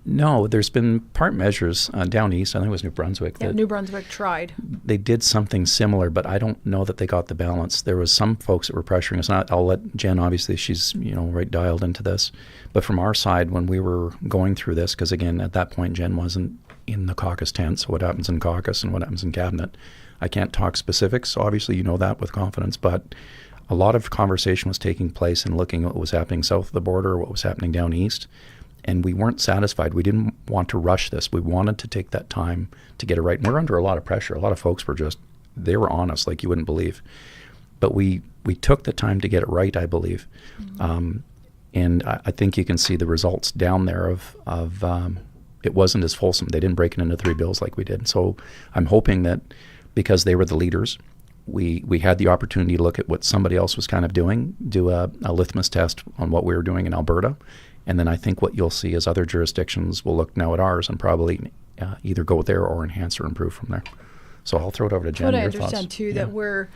No, there's been part measures down east. I think it was New Brunswick. Yeah, New Brunswick tried. They did something similar, but I don't know that they got the balance. There was some folks that were pressuring us. I'll let Jen, obviously, she's right dialed into this. But from our side, when we were going through this, because again, at that point, Jen wasn't in the caucus tent, so what happens in caucus and what happens in cabinet. I can't talk specifics. Obviously, you know that with confidence, but a lot of conversation was taking place and looking at what was happening south of the border, what was happening down east. And we weren't satisfied. We didn't want to rush this. We wanted to take that time to get it right. And we're under a lot of pressure. A lot of folks were they were on us like you wouldn't believe. But we took the time to get it right, I believe. Mm-hmm. And I think you can see the results down there of it wasn't as fulsome. They didn't break it into 3 bills like we did. So I'm hoping that because they were the leaders, we had the opportunity to look at what somebody else was kind of doing, do a litmus test on what we were doing in Alberta. And then I think what you'll see is other jurisdictions will look now at ours and probably either go there or enhance or improve from there. So I'll throw it over to Jen. But I understand too that we're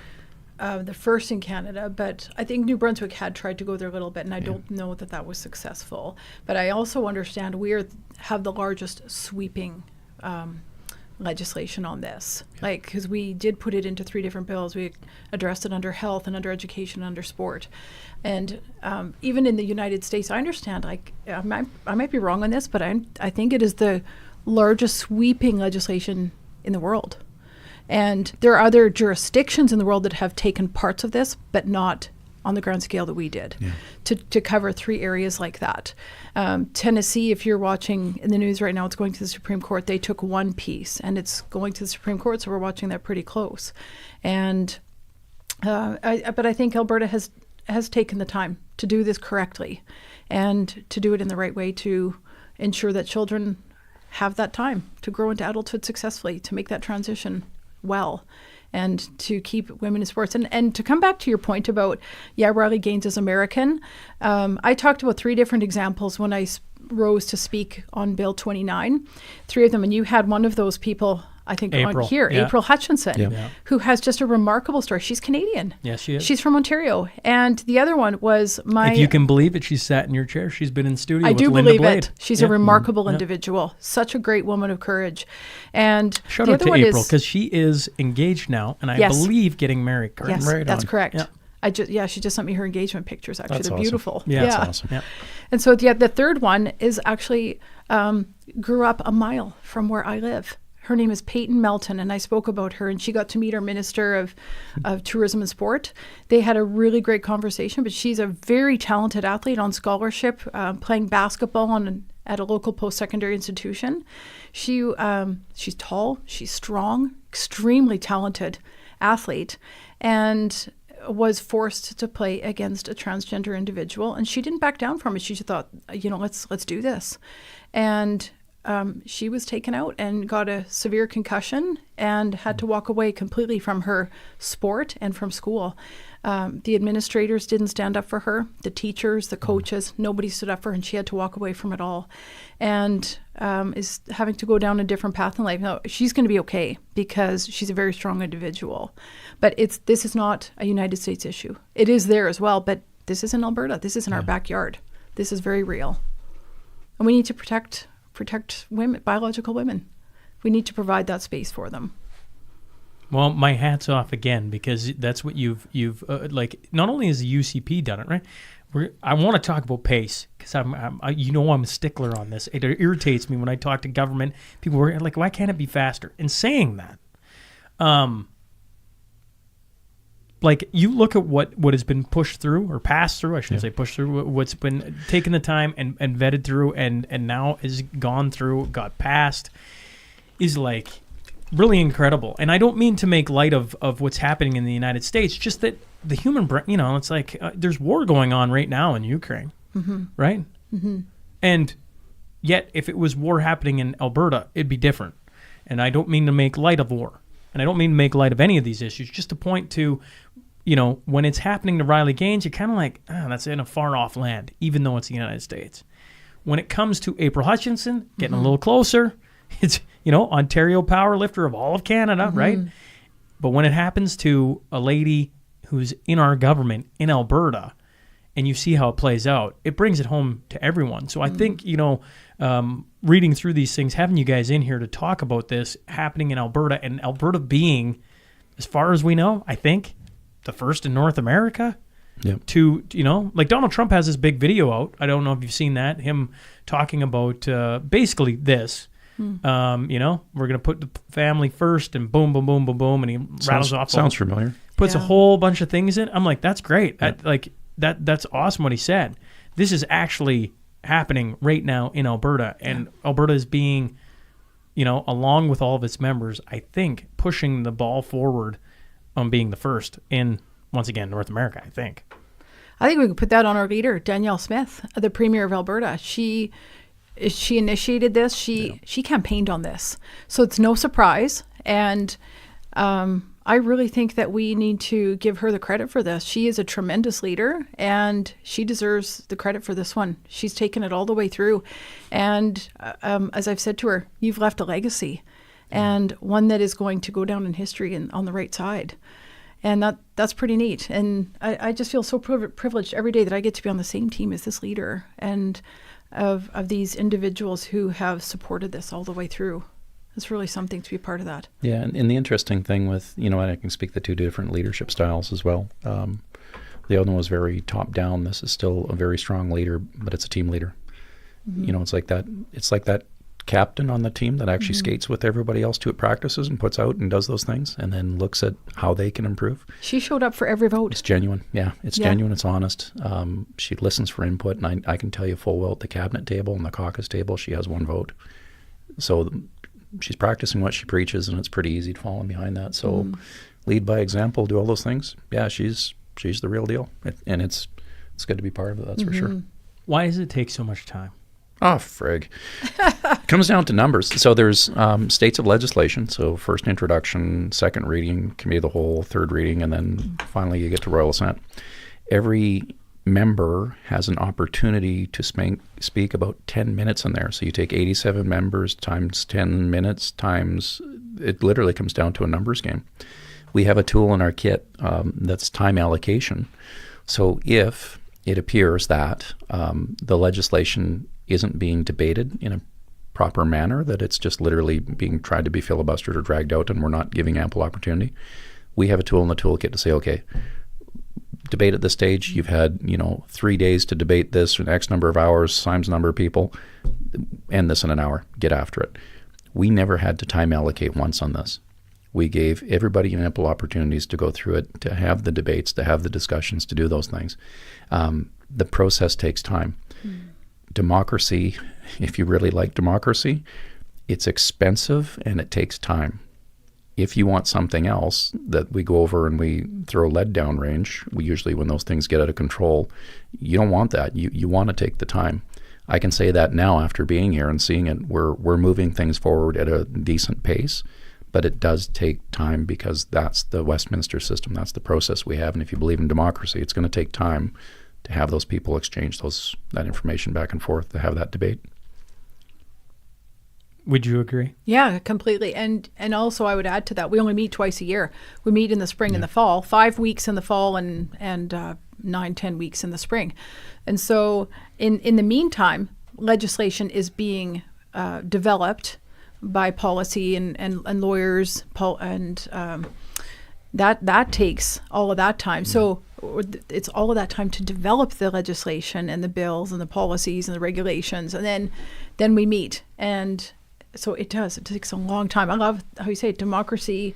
the first in Canada, but I think New Brunswick had tried to go there a little bit, and I don't know that was successful. But I also understand we have the largest sweeping legislation on this, because we did put it into 3 different bills. We addressed it under health and under education and under sport. And even in the United States, I understand, I might be wrong on this, but I think it is the largest sweeping legislation in the world. And there are other jurisdictions in the world that have taken parts of this, but not on the grand scale that we did, to cover 3 areas like that. Tennessee, if you're watching in the news right now, it's going to the Supreme Court. They took one piece, and it's going to the Supreme Court, so we're watching that pretty close. And but I think Alberta has taken the time to do this correctly and to do it in the right way to ensure that children have that time to grow into adulthood successfully, to make that transition well, and to keep women in sports. And to come back to your point about, Riley Gaines is American, I talked about 3 different examples when I rose to speak on Bill 29, 3 of them, and you had one of those people, I think, April, on here, April Hutchinson, who has just a remarkable story. She's Canadian. Yes, she is. She's from Ontario. And the other one was if you can believe it, she's sat in your chair. She's been in studio with Linda Blade. I do believe it. She's a remarkable individual. Such a great woman of courage. And shout out to April, because she is engaged now, and I believe getting married. Correct? Yes, that's correct. Yeah. She just sent me her engagement pictures, actually. They're awesome. Beautiful. Yeah, that's awesome. Yeah. And so the third one is actually grew up a mile from where I live. Her name is Peyton Melton, and I spoke about her, and she got to meet our Minister of Tourism and Sport. They had a really great conversation, but she's a very talented athlete on scholarship, playing basketball at a local post-secondary institution. She's tall, she's strong, extremely talented athlete, and was forced to play against a transgender individual, and she didn't back down from it. She just thought, let's do this. And she was taken out and got a severe concussion and had to walk away completely from her sport and from school. The administrators didn't stand up for her, the teachers, the coaches, nobody stood up for her, and she had to walk away from it all, and is having to go down a different path in life. Now, she's going to be okay because she's a very strong individual, but this is not a United States issue. It is there as well, but this is in Alberta. This is in our backyard. This is very real. And we need to protect women, biological women. We need to provide that space for them. Well, my hat's off again, because that's what you've like. Not only has the UCP done it, right? I want to talk about pace, because I'm a stickler on this. It irritates me when I talk to government people. Were like, why can't it be faster? And saying that, like, you look at what has been pushed through, or passed through, I shouldn't say pushed through, what's been taken the time and vetted through and now is gone through, got passed, is like really incredible. And I don't mean to make light of what's happening in the United States, just that the human brain, it's like there's war going on right now in Ukraine, right? Mm-hmm. And yet, if it was war happening in Alberta, it'd be different. And I don't mean to make light of war. And I don't mean to make light of any of these issues, just to point to, when it's happening to Riley Gaines, you're kind of like, that's in a far-off land, even though it's the United States. When it comes to April Hutchinson, getting a little closer, it's, Ontario powerlifter of all of Canada, right? But when it happens to a lady who's in our government in Alberta, and you see how it plays out, it brings it home to everyone. So I think, reading through these things, having you guys in here to talk about this happening in Alberta, and Alberta being, as far as we know, I think, the first in North America to, like Donald Trump has this big video out. I don't know if you've seen that, him talking about basically this. We're going to put the family first, and boom, boom, boom, boom, boom, and he rattles off. Sounds familiar. Puts a whole bunch of things in. I'm like, that's great. That's awesome what he said. This is actually happening right now in Alberta, and Alberta is being, along with all of its members, I think, pushing the ball forward on being the first in, once again, North America, I think. I think we could put that on our leader, Danielle Smith, the Premier of Alberta. She initiated this. She campaigned on this. So it's no surprise. And I really think that we need to give her the credit for this. She is a tremendous leader, and she deserves the credit for this one. She's taken it all the way through. And as I've said to her, you've left a legacy, and one that is going to go down in history and on the right side. And that's pretty neat. And I just feel so privileged every day that I get to be on the same team as this leader, and of these individuals who have supported this all the way through. It's really something to be part of that. Yeah, and the interesting thing with, and I can speak the two different leadership styles as well. The other one was very top-down. This is still a very strong leader, but it's a team leader. Mm-hmm. It's like that captain on the team that actually skates with everybody else to at practices and puts out and does those things, and then looks at how they can improve. She showed up for every vote. It's genuine. Yeah, it's genuine. It's honest. She listens for input, and I can tell you full well at the cabinet table and the caucus table, she has one vote. So she's practicing what she preaches, and it's pretty easy to follow behind that. So lead by example, do all those things. Yeah, she's the real deal, and it's good to be part of it. That's for sure. Why does it take so much time? Oh, frig. It comes down to numbers. So there's states of legislation. So first introduction, second reading, committee of the whole, third reading, and then finally you get to royal assent. Every member has an opportunity to speak about 10 minutes in there. So you take 87 members times 10 minutes times, it literally comes down to a numbers game. We have a tool in our kit that's time allocation. So if it appears that the legislation isn't being debated in a proper manner, that it's just literally being tried to be filibustered or dragged out and we're not giving ample opportunity, we have a tool in the toolkit to say, okay, debate at this stage, you've had 3 days to debate this for X number of hours times number of people, end this in an hour, get after it. We never had to time allocate once on this. We gave everybody ample opportunities to go through it, to have the debates, to have the discussions, to do those things. The process takes time. Democracy, if you really like democracy, it's expensive and it takes time. If you want something else that we go over and we throw lead down range, we usually, when those things get out of control, you don't want that. You want to take the time. I can say that now after being here and seeing it. We're moving things forward at a decent pace, but it does take time because that's the Westminster system. That's the process we have. And if you believe in democracy, it's going to take time to have those people exchange that information back and forth, to have that debate. Would you agree? Yeah, completely. And also I would add to that, we only meet twice a year. We meet in the spring and the fall, 5 weeks in the fall and 9-10 weeks in the spring. And so in the meantime, legislation is being developed by policy and lawyers, that takes all of that time. So it's all of that time to develop the legislation and the bills and the policies and the regulations, and then we meet. And so it takes a long time. I love how you say democracy.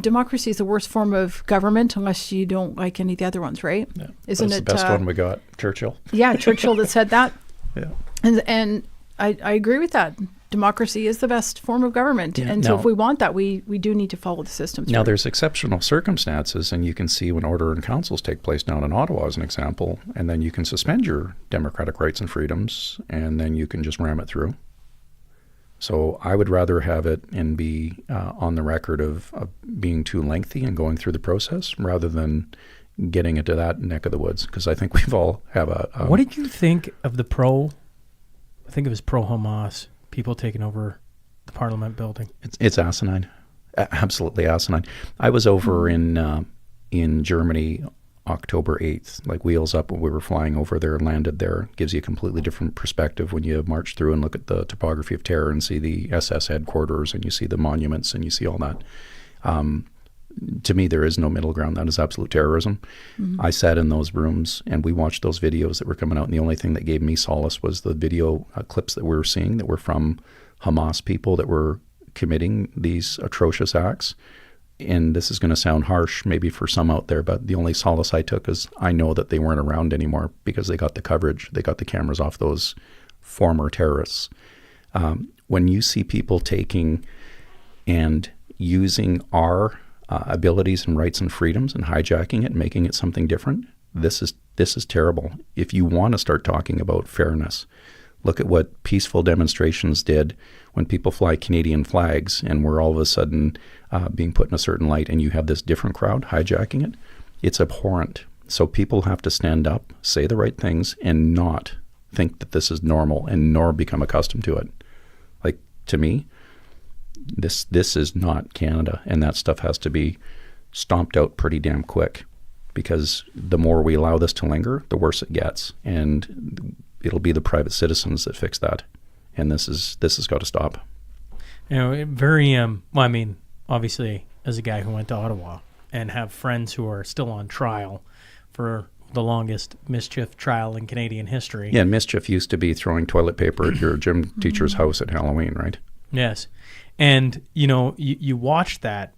Democracy is the worst form of government unless you don't like any of the other ones, right? Yeah. Isn't That's it the best one we got? Churchill. Yeah, Churchill that said that. Yeah. And I agree with that. Democracy is the best form of government. Yeah. And so if we want that, we do need to follow the system through. Now, there's exceptional circumstances, and you can see when order and councils take place down in Ottawa as an example, and then you can suspend your democratic rights and freedoms, and then you can just ram it through. So I would rather have it and be on the record of being too lengthy and going through the process rather than getting into that neck of the woods, because I think we've all have a... What did you think of the I think it was pro-Hamas, people taking over the Parliament building? It's asinine. Absolutely asinine. I was over in Germany October 8th, like wheels up when we were flying over there and landed there. It gives you a completely different perspective when you march through and look at the topography of terror and see the SS headquarters and you see the monuments and you see all that. To me, there is no middle ground. That is absolute terrorism. Mm-hmm. I sat in those rooms and we watched those videos that were coming out, and the only thing that gave me solace was the video clips that we were seeing that were from Hamas people that were committing these atrocious acts. And this is going to sound harsh maybe for some out there, but the only solace I took is I know that they weren't around anymore because they got the coverage. They got the cameras off those former terrorists. When you see people taking and using our abilities and rights and freedoms and hijacking it and making it something different, this is terrible. If you want to start talking about fairness, look at what peaceful demonstrations did when people fly Canadian flags and we're all of a sudden being put in a certain light, and you have this different crowd hijacking it. It's abhorrent. So people have to stand up, say the right things, and not think that this is normal and nor become accustomed to it. Like, to me, this is not Canada, and that stuff has to be stomped out pretty damn quick, because the more we allow this to linger, the worse it gets. And it'll be the private citizens that fix that, and this has got to stop. You know, very well, I mean, obviously, as a guy who went to Ottawa and have friends who are still on trial for the longest mischief trial in Canadian history. Yeah, mischief used to be throwing toilet paper at your gym teacher's house at Halloween, right? Yes, and you know, you watch that,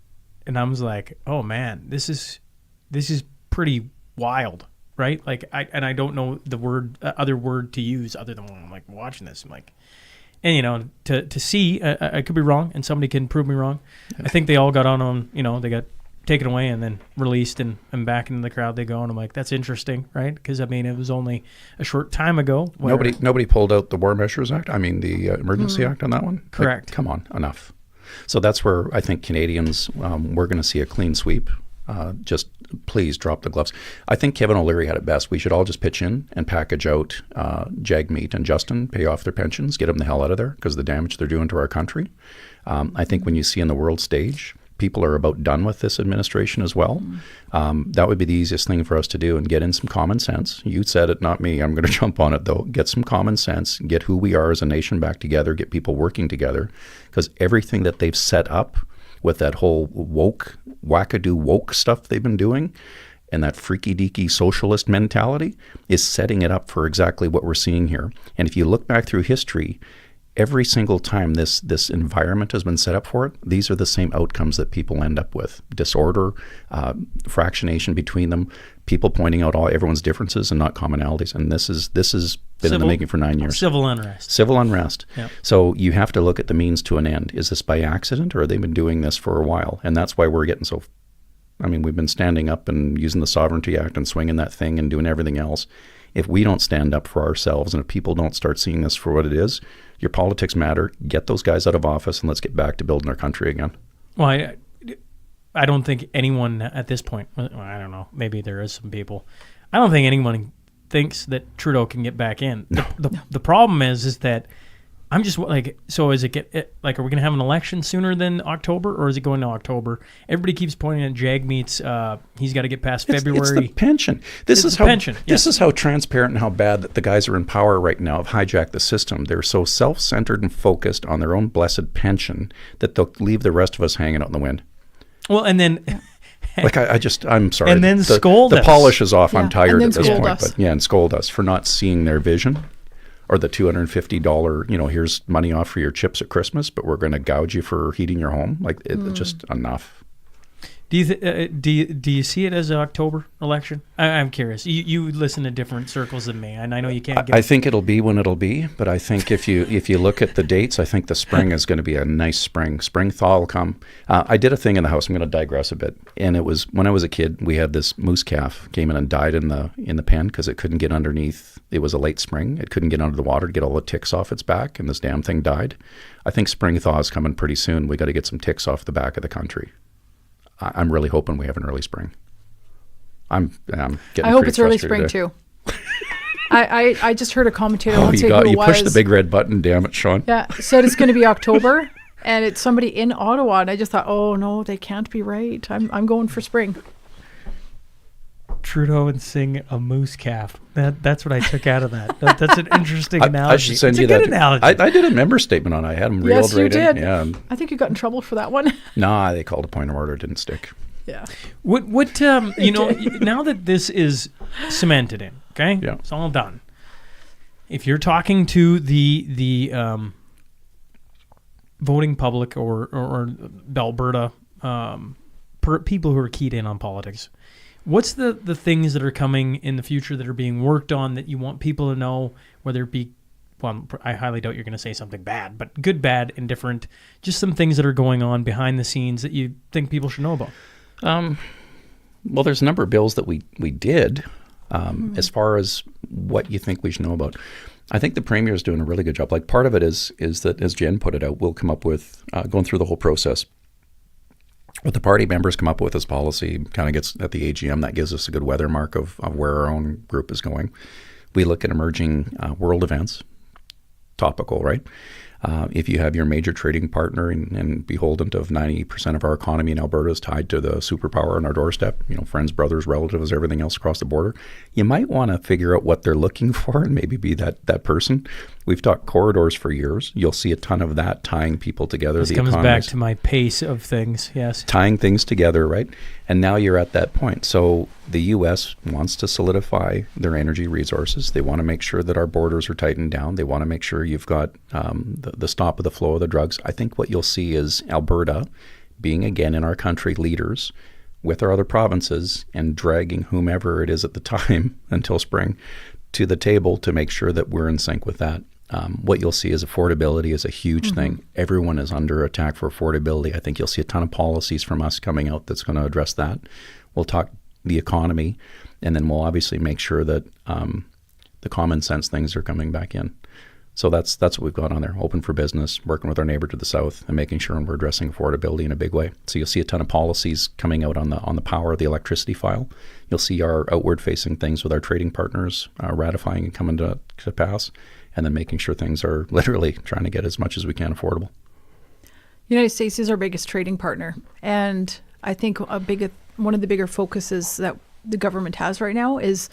and I was like, oh man, this is pretty wild. Right, like I don't know the other word to use other than when I'm like watching this. I'm like, and you know, to see, I could be wrong, and somebody can prove me wrong. I think they all got on, you know, they got taken away and then released and back into the crowd they go. And I'm like, that's interesting, right? Because I mean, it was only a short time ago. Nobody pulled out the War Measures Act. I mean, the Emergency Act on that one. Correct. Like, come on, enough. So that's where I think Canadians, we're going to see a clean sweep. Just please drop the gloves. I think Kevin O'Leary had it best. We should all just pitch in and package out Jagmeet and Justin, pay off their pensions, get them the hell out of there because of the damage they're doing to our country. I think when you see on the world stage, people are about done with this administration as well. That would be the easiest thing for us to do, and get in some common sense. You said it, not me. I'm going to jump on it, though. Get some common sense, get who we are as a nation back together, get people working together, because everything that they've set up with that whole wackadoo woke stuff they've been doing and that freaky-deaky socialist mentality is setting it up for exactly what we're seeing here. And if you look back through history, every single time this environment has been set up for it, these are the same outcomes that people end up with. Disorder, fractionation between them, people pointing out everyone's differences and not commonalities. And this has been in the making for 9 years. Civil unrest. Civil unrest. Yep. So you have to look at the means to an end. Is this by accident, or have they been doing this for a while? And that's why we're getting so... I mean, we've been standing up and using the Sovereignty Act and swinging that thing and doing everything else. If we don't stand up for ourselves and if people don't start seeing this for what it is, your politics matter. Get those guys out of office and let's get back to building our country again. Well, I don't think anyone at this point, well, I don't know, maybe there is some people, I don't think anyone thinks that Trudeau can get back in. The problem is that I'm just like, so is it like, are we going to have an election sooner than October, or is it going to October? Everybody keeps pointing at Jagmeet's, he's got to get past February. It's the pension. This is how transparent and how bad that the guys are in power right now have hijacked the system. They're so self-centered and focused on their own blessed pension that they'll leave the rest of us hanging out in the wind. Well, and then... Like I'm sorry. And then scold us. The polish is off. I'm tired at this point. Us. But and scold us for not seeing their vision. Or the $250, here's money off for your chips at Christmas, but we're going to gouge you for heating your home. Like, it's just enough. Do you see it as an October election? I'm curious. You listen to different circles than me, and I know you can't. I think it'll be when it'll be, but I think if you look at the dates, I think the spring is going to be a nice spring. Spring thaw will come. I did a thing in the house. I'm going to digress a bit, and it was when I was a kid. We had this moose calf came in and died in the pen because it couldn't get underneath. It was a late spring. It couldn't get under the water to get all the ticks off its back, and this damn thing died. I think spring thaw is coming pretty soon. We got to get some ticks off the back of the country. I'm really hoping we have an early spring. I'm getting. I hope it's early spring today. too. I just heard a commentator once say you pushed the big red button. Damn it, Shaun. Yeah, said it's going to be October, and it's somebody in Ottawa, and I just thought, oh no, they can't be right. I'm going for spring. Trudeau and sing a moose calf. That's what I took out of that. That's an interesting analogy. I should send you that. Analogy. I did a member statement on it. I had them reeled right in. Yes, you did. Yeah. I think you got in trouble for that one. Nah, they called a point of order. It didn't stick. Yeah. What now that this is cemented in, okay? Yeah. It's all done. If you're talking to the voting public or Alberta people who are keyed in on politics, what's the things that are coming in the future that are being worked on that you want people to know, whether it be, well, I highly doubt you're going to say something bad, but good, bad, indifferent, just some things that are going on behind the scenes that you think people should know about? Well, there's a number of bills that we did as far as what you think we should know about. I think the Premier is doing a really good job. Like, part of it is that, as Jen put it out, we'll come up with, going through the whole process, what the party members come up with as policy kind of gets at the AGM. That gives us a good weather mark of where our own group is going. We look at emerging world events, topical, right? If you have your major trading partner and beholden of 90% of our economy in Alberta is tied to the superpower on our doorstep, friends, brothers, relatives, everything else across the border, you might want to figure out what they're looking for and maybe be that person. We've talked corridors for years. You'll see a ton of that tying people together. This comes back to my pace of things, yes. Tying things together, right? And now you're at that point. So the U.S. wants to solidify their energy resources. They want to make sure that our borders are tightened down. They want to make sure you've got the stop of the flow of the drugs. I think what you'll see is Alberta being, again, in our country, leaders with our other provinces and dragging whomever it is at the time until spring to the table to make sure that we're in sync with that. What you'll see is affordability is a huge thing. Everyone is under attack for affordability. I think you'll see a ton of policies from us coming out that's going to address that. We'll talk the economy, and then we'll obviously make sure that the common sense things are coming back in. So that's what we've got on there. Open for business, working with our neighbor to the south, and making sure we're addressing affordability in a big way. So you'll see a ton of policies coming out on the power of the electricity file. You'll see our outward-facing things with our trading partners ratifying and coming to pass, and then making sure things are literally trying to get as much as we can affordable. United States is our biggest trading partner, and I think one of the bigger focuses that the government has right now is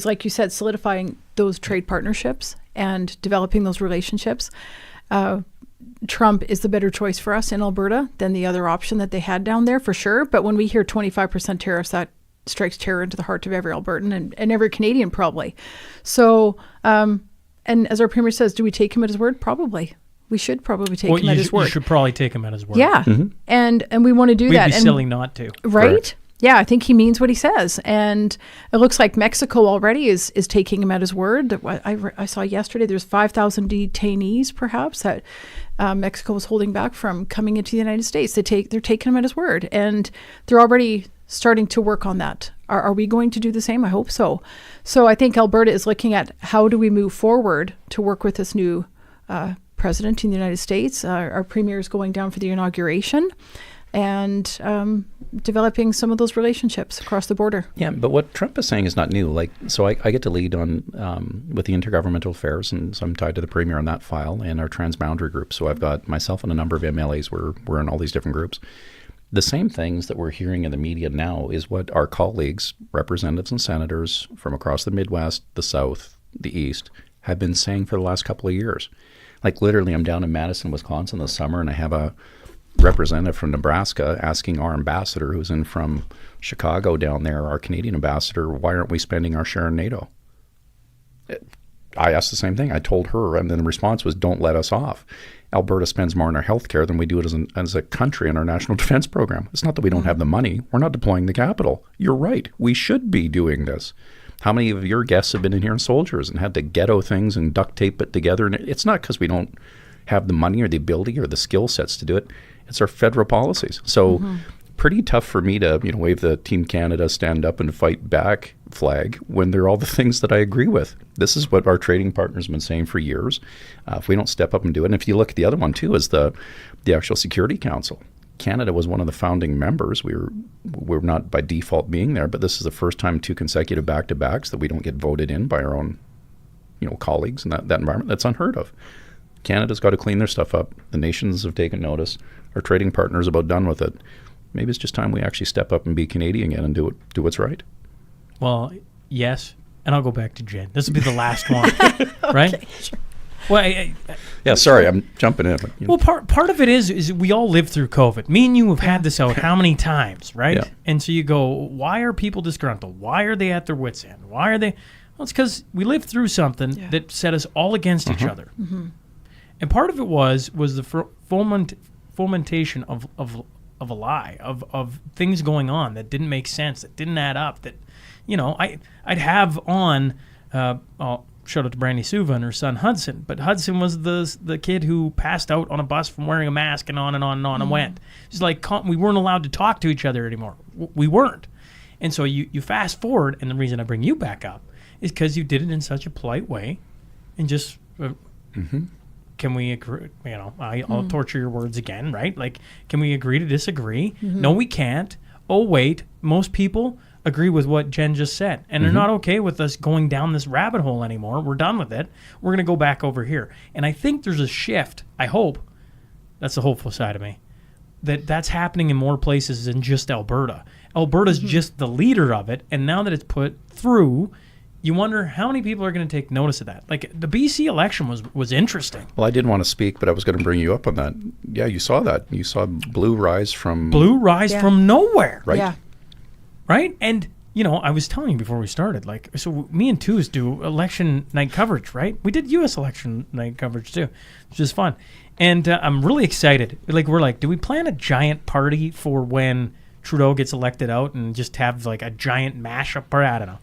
like you said, solidifying those trade partnerships and developing those relationships. Trump is the better choice for us in Alberta than the other option that they had down there, for sure. But when we hear 25% tariffs, that strikes terror into the heart of every Albertan and every Canadian probably. So, and as our Premier says, do we take him at his word? Probably. We should probably take him at his word. You should probably take him at his word. Yeah. And we want to do that. We'd be silly not to. Right? Correct. Yeah, I think he means what he says. And it looks like Mexico already is taking him at his word. I saw yesterday there's 5,000 detainees, perhaps, that Mexico was holding back from coming into the United States. They're taking him at his word. And they're already starting to work on that. Are we going to do the same? I hope so. So I think Alberta is looking at how do we move forward to work with this new president in the United States. Our premier is going down for the inauguration, and developing some of those relationships across the border. Yeah, but what Trump is saying is not new. Like, so I get to lead on with the intergovernmental affairs, and so I'm tied to the premier on that file and our transboundary group. So I've got myself and a number of MLAs. We're in all these different groups. The same things that we're hearing in the media now is what our colleagues, representatives and senators from across the Midwest, the South, the East, have been saying for the last couple of years. Like literally, I'm down in Madison, Wisconsin this summer, and I have a representative from Nebraska asking our ambassador, who's in from Chicago down there, our Canadian ambassador, why aren't we spending our share in NATO? I asked the same thing. I told her, and then the response was, don't let us off. Alberta spends more on our health care than we do it as a country in our national defense program. It's not that we don't have the money. We're not deploying the capital. You're right. We should be doing this. How many of your guests have been in here in soldiers and had to ghetto things and duct tape it together? And it's not because we don't have the money or the ability or the skill sets to do it. It's our federal policies. So pretty tough for me to wave the Team Canada stand up and fight back flag when they're all the things that I agree with. This is what our trading partners have been saying for years. If we don't step up and do it, and if you look at the other one too, is the actual Security Council. Canada was one of the founding members. We're not by default being there, but this is the first time 2 consecutive back-to-backs that we don't get voted in by our own colleagues in that environment. That's unheard of. Canada's got to clean their stuff up. The nations have taken notice. Our trading partners are about done with it. Maybe it's just time we actually step up and be Canadian again and do what's right. Well, yes, and I'll go back to Jen. This will be the last one, right? Okay, sure. Well, Yeah, sorry, I'm jumping in. Well, part of it is we all lived through COVID. Me and you have had this out how many times, right? Yeah. And so you go, why are people disgruntled? Why are they at their wits' end? Why are they? Well, it's because we lived through something that set us all against each other. Mm-hmm. And part of it was the fomentation of a lie, of things going on that didn't make sense, that didn't add up, that, I'd have on, shout out to Brandy Suva and her son Hudson, but Hudson was the kid who passed out on a bus from wearing a mask and on and on and on and went. It's like we weren't allowed to talk to each other anymore. We weren't. And so you fast forward, and the reason I bring you back up is because you did it in such a polite way and just... Can we agree? I'll torture your words again, right? Like, can we agree to disagree? No, we can't. Oh, wait. Most people agree with what Jen just said, and they're not okay with us going down this rabbit hole anymore. We're done with it. We're going to go back over here. And I think there's a shift. I hope that's the hopeful side of me, that's happening in more places than just Alberta. Alberta's just the leader of it, and now that it's put through, you wonder how many people are going to take notice of that. Like, the BC election was interesting. Well, I didn't want to speak, but I was going to bring you up on that. Yeah, you saw that. You saw blue rise from nowhere. Right. Yeah. Right? And, I was telling you before we started, like, so me and Twos do election night coverage, right? We did U.S. election night coverage too, which is fun. And I'm really excited. We're like, do we plan a giant party for when Trudeau gets elected out and just have like a giant mashup party? I don't know.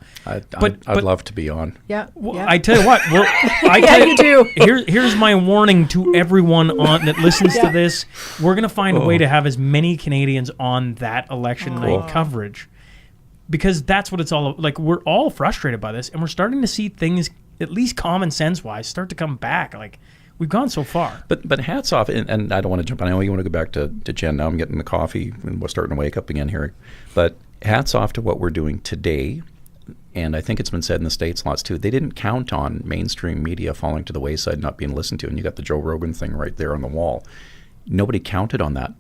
I'd love to be on. Yeah. Well, I tell you what. You do. Here's my warning to everyone that listens to this. We're going to find a way to have as many Canadians on that election night coverage, because that's what it's all like. We're all frustrated by this, and we're starting to see things, at least common sense wise, start to come back. Like, we've gone so far. But hats off, and I don't want to jump on. I know you want to go back to Jen now. I'm getting the coffee, and we're starting to wake up again here. But hats off to what we're doing today. And I think it's been said in the States lots too. They didn't count on mainstream media falling to the wayside, not being listened to. And you got the Joe Rogan thing right there on the wall. Nobody counted on that.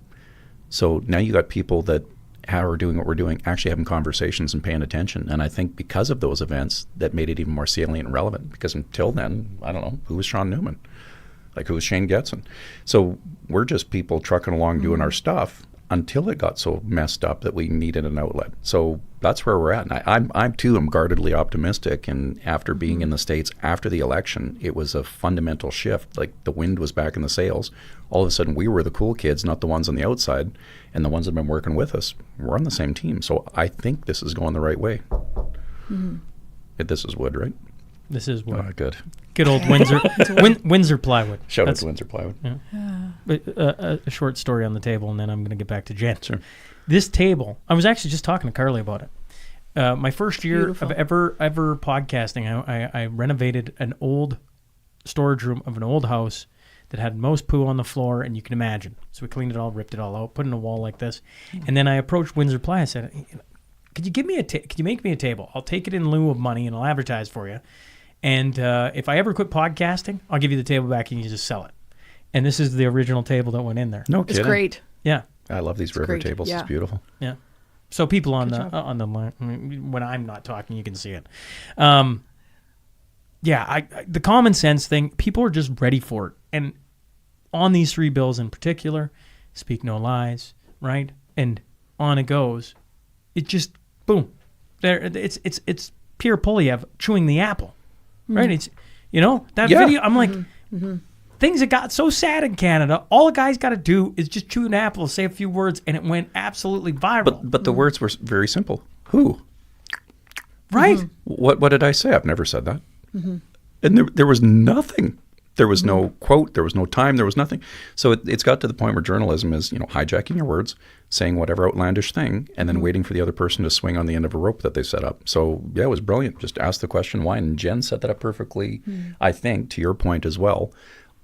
So now you got people that are doing what we're doing, actually having conversations and paying attention. And I think because of those events, that made it even more salient and relevant. Because until then, I don't know, who was Shaun Newman? Like, who was Shane Getson? So we're just people trucking along doing our stuff until it got so messed up that we needed an outlet. So that's where we're at. And I'm too guardedly optimistic. And after being in the States after the election, it was a fundamental shift. Like, the wind was back in the sails. All of a sudden, we were the cool kids, not the ones on the outside. And the ones that have been working with us, we're on the same team. So I think this is going the right way. This is wood, right? This is wood. Oh, good. Good old Windsor Windsor plywood. Shout out to Windsor plywood. Yeah. A short story on the table, and then I'm going to get back to Jen. Sure. This table, I was actually just talking to Carly about it. My first year Beautiful. of ever podcasting, I renovated an old storage room of an old house that had mouse poo on the floor, and you can imagine. So we cleaned it all, ripped it all out, put it in a wall like this, and then I approached Windsor Play. I said, "Could you give me could you make me a table? I'll take it in lieu of money, and I'll advertise for you. And if I ever quit podcasting, I'll give you the table back, and you just sell it." And this is the original table that went in there. No kidding. It's great. Yeah, I love these river great. tables. Yeah. It's beautiful. yeah. So people on Good the job. line, I mean, when I'm not talking, you can see it. Yeah, the common sense thing, people are just ready for it. And on these 3 bills in particular, speak no lies, right? And on it goes. It just boom. There, it's Pierre Polyev chewing the apple, right? It's that Yeah. video. I'm like, things that got so sad in Canada. All a guy's got to do is just chew an apple, say a few words, and it went absolutely viral. But the words were very simple. Who? Right? What did I say? I've never said that. And there was nothing. There was no quote. There was no time. There was nothing. So it's got to the point where journalism is, hijacking your words, saying whatever outlandish thing, and then waiting for the other person to swing on the end of a rope that they set up. So yeah, it was brilliant. Just ask the question why. And Jen set that up perfectly, I think, to your point as well,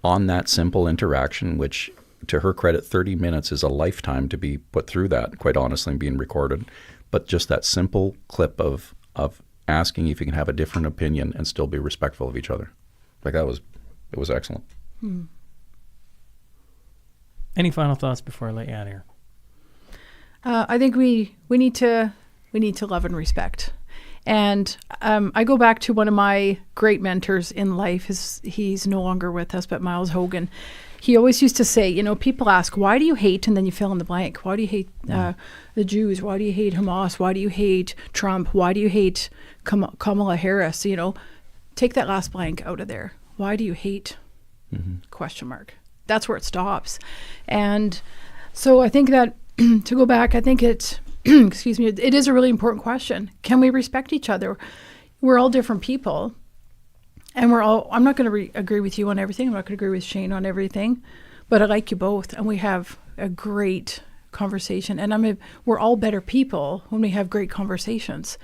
on that simple interaction, which to her credit, 30 minutes is a lifetime to be put through that, quite honestly, and being recorded. But just that simple clip of asking if you can have a different opinion and still be respectful of each other. Like it was excellent. Any final thoughts before I let you out of here? I think we need to love and respect. And I go back to one of my great mentors in life. He's no longer with us, but Miles Hogan. He always used to say, people ask, why do you hate? And then you fill in the blank. Why do you hate the Jews? Why do you hate Hamas? Why do you hate Trump? Why do you hate Kamala Harris? Take that last blank out of there. Why do you hate? Question mark. That's where it stops. And so I think that to go back, I think it's, excuse me, it is a really important question. Can we respect each other? We're all different people. And I'm not going to agree with you on everything. I'm not going to agree with Shane on everything. But I like you both. And we have a great conversation. And we're all better people when we have great conversations.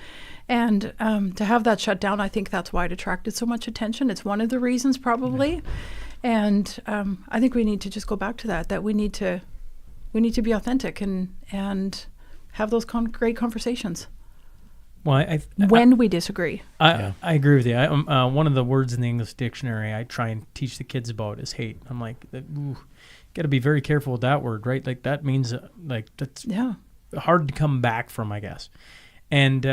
And to have that shut down, I think that's why it attracted so much attention. It's one of the reasons probably. Yeah. And I think we need to just go back to that we need to be authentic and have those great conversations. Well, when we disagree. I agree with you. One of the words in the English dictionary I try and teach the kids about is hate. I'm like, got to be very careful with that word, right? Like that means that's hard to come back from, I guess. And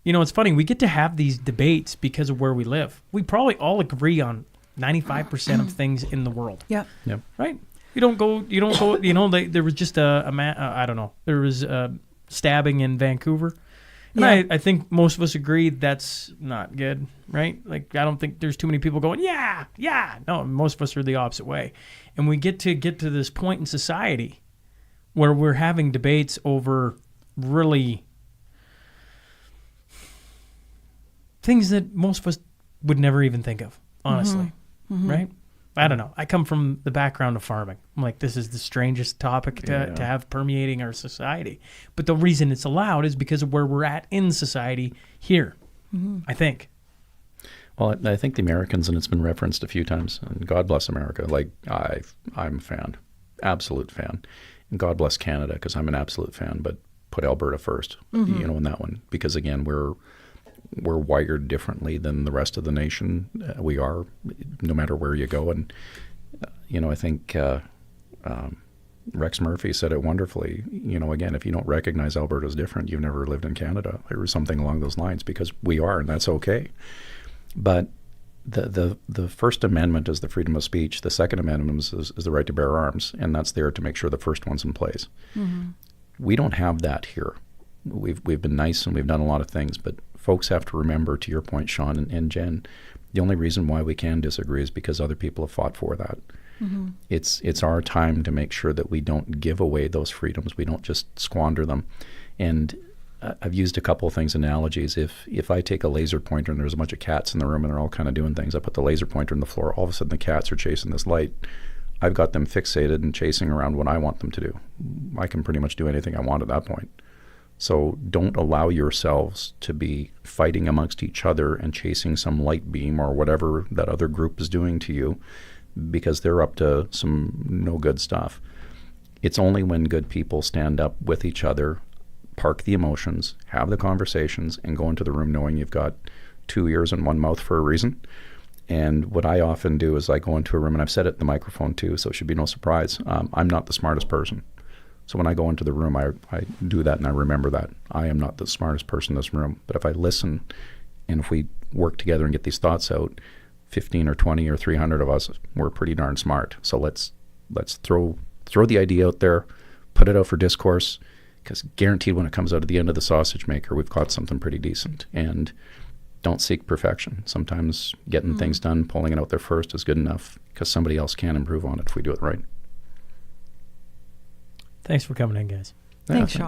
it's funny. We get to have these debates because of where we live. We probably all agree on 95% of things in the world. Yeah. Yep. Right. You don't go. There was just I don't know. There was a stabbing in Vancouver. And I think most of us agree that's not good, right? Like, I don't think there's too many people going, yeah. No, most of us are the opposite way. And we get to this point in society where we're having debates over really things that most of us would never even think of, honestly, right? I don't know. I come from the background of farming. I'm like, this is the strangest topic to have permeating our society. But the reason it's allowed is because of where we're at in society here, I think. Well, I think the Americans, and it's been referenced a few times, and God bless America. Like, I'm a fan, absolute fan. And God bless Canada, because I'm an absolute fan, but put Alberta first, in that one. Because, again, we're wired differently than the rest of the nation. We are, no matter where you go. And, I think Rex Murphy said it wonderfully. Again, if you don't recognize Alberta's different, you've never lived in Canada, or something along those lines, because we are, and that's okay. But the First Amendment is the freedom of speech. The Second Amendment is the right to bear arms, and that's there to make sure the first one's in place. We don't have that here. We've been nice and we've done a lot of things, but folks have to remember, to your point, Shaun and Jen, the only reason why we can disagree is because other people have fought for that. It's our time to make sure that we don't give away those freedoms. We don't just squander them. And I've used a couple of things, analogies. If I take a laser pointer and there's a bunch of cats in the room and they're all kind of doing things, I put the laser pointer on the floor, all of a sudden the cats are chasing this light. I've got them fixated and chasing around what I want them to do. I can pretty much do anything I want at that point. So don't allow yourselves to be fighting amongst each other and chasing some light beam or whatever that other group is doing to you, because they're up to some no good stuff. It's only when good people stand up with each other, park the emotions, have the conversations, and go into the room knowing you've got 2 ears and 1 mouth for a reason. And what I often do is I go into a room, and I've said it in the microphone too, so it should be no surprise. I'm not the smartest person. So when I go into the room, I do that, and I remember that. I am not the smartest person in this room. But if I listen, and if we work together and get these thoughts out, 15 or 20 or 300 of us, we're pretty darn smart. So let's throw the idea out there, put it out for discourse, because guaranteed when it comes out at the end of the sausage maker, we've got something pretty decent. And don't seek perfection. Sometimes getting things done, pulling it out there first is good enough, because somebody else can improve on it if we do it right. Thanks for coming in, guys. Thanks, Shaun.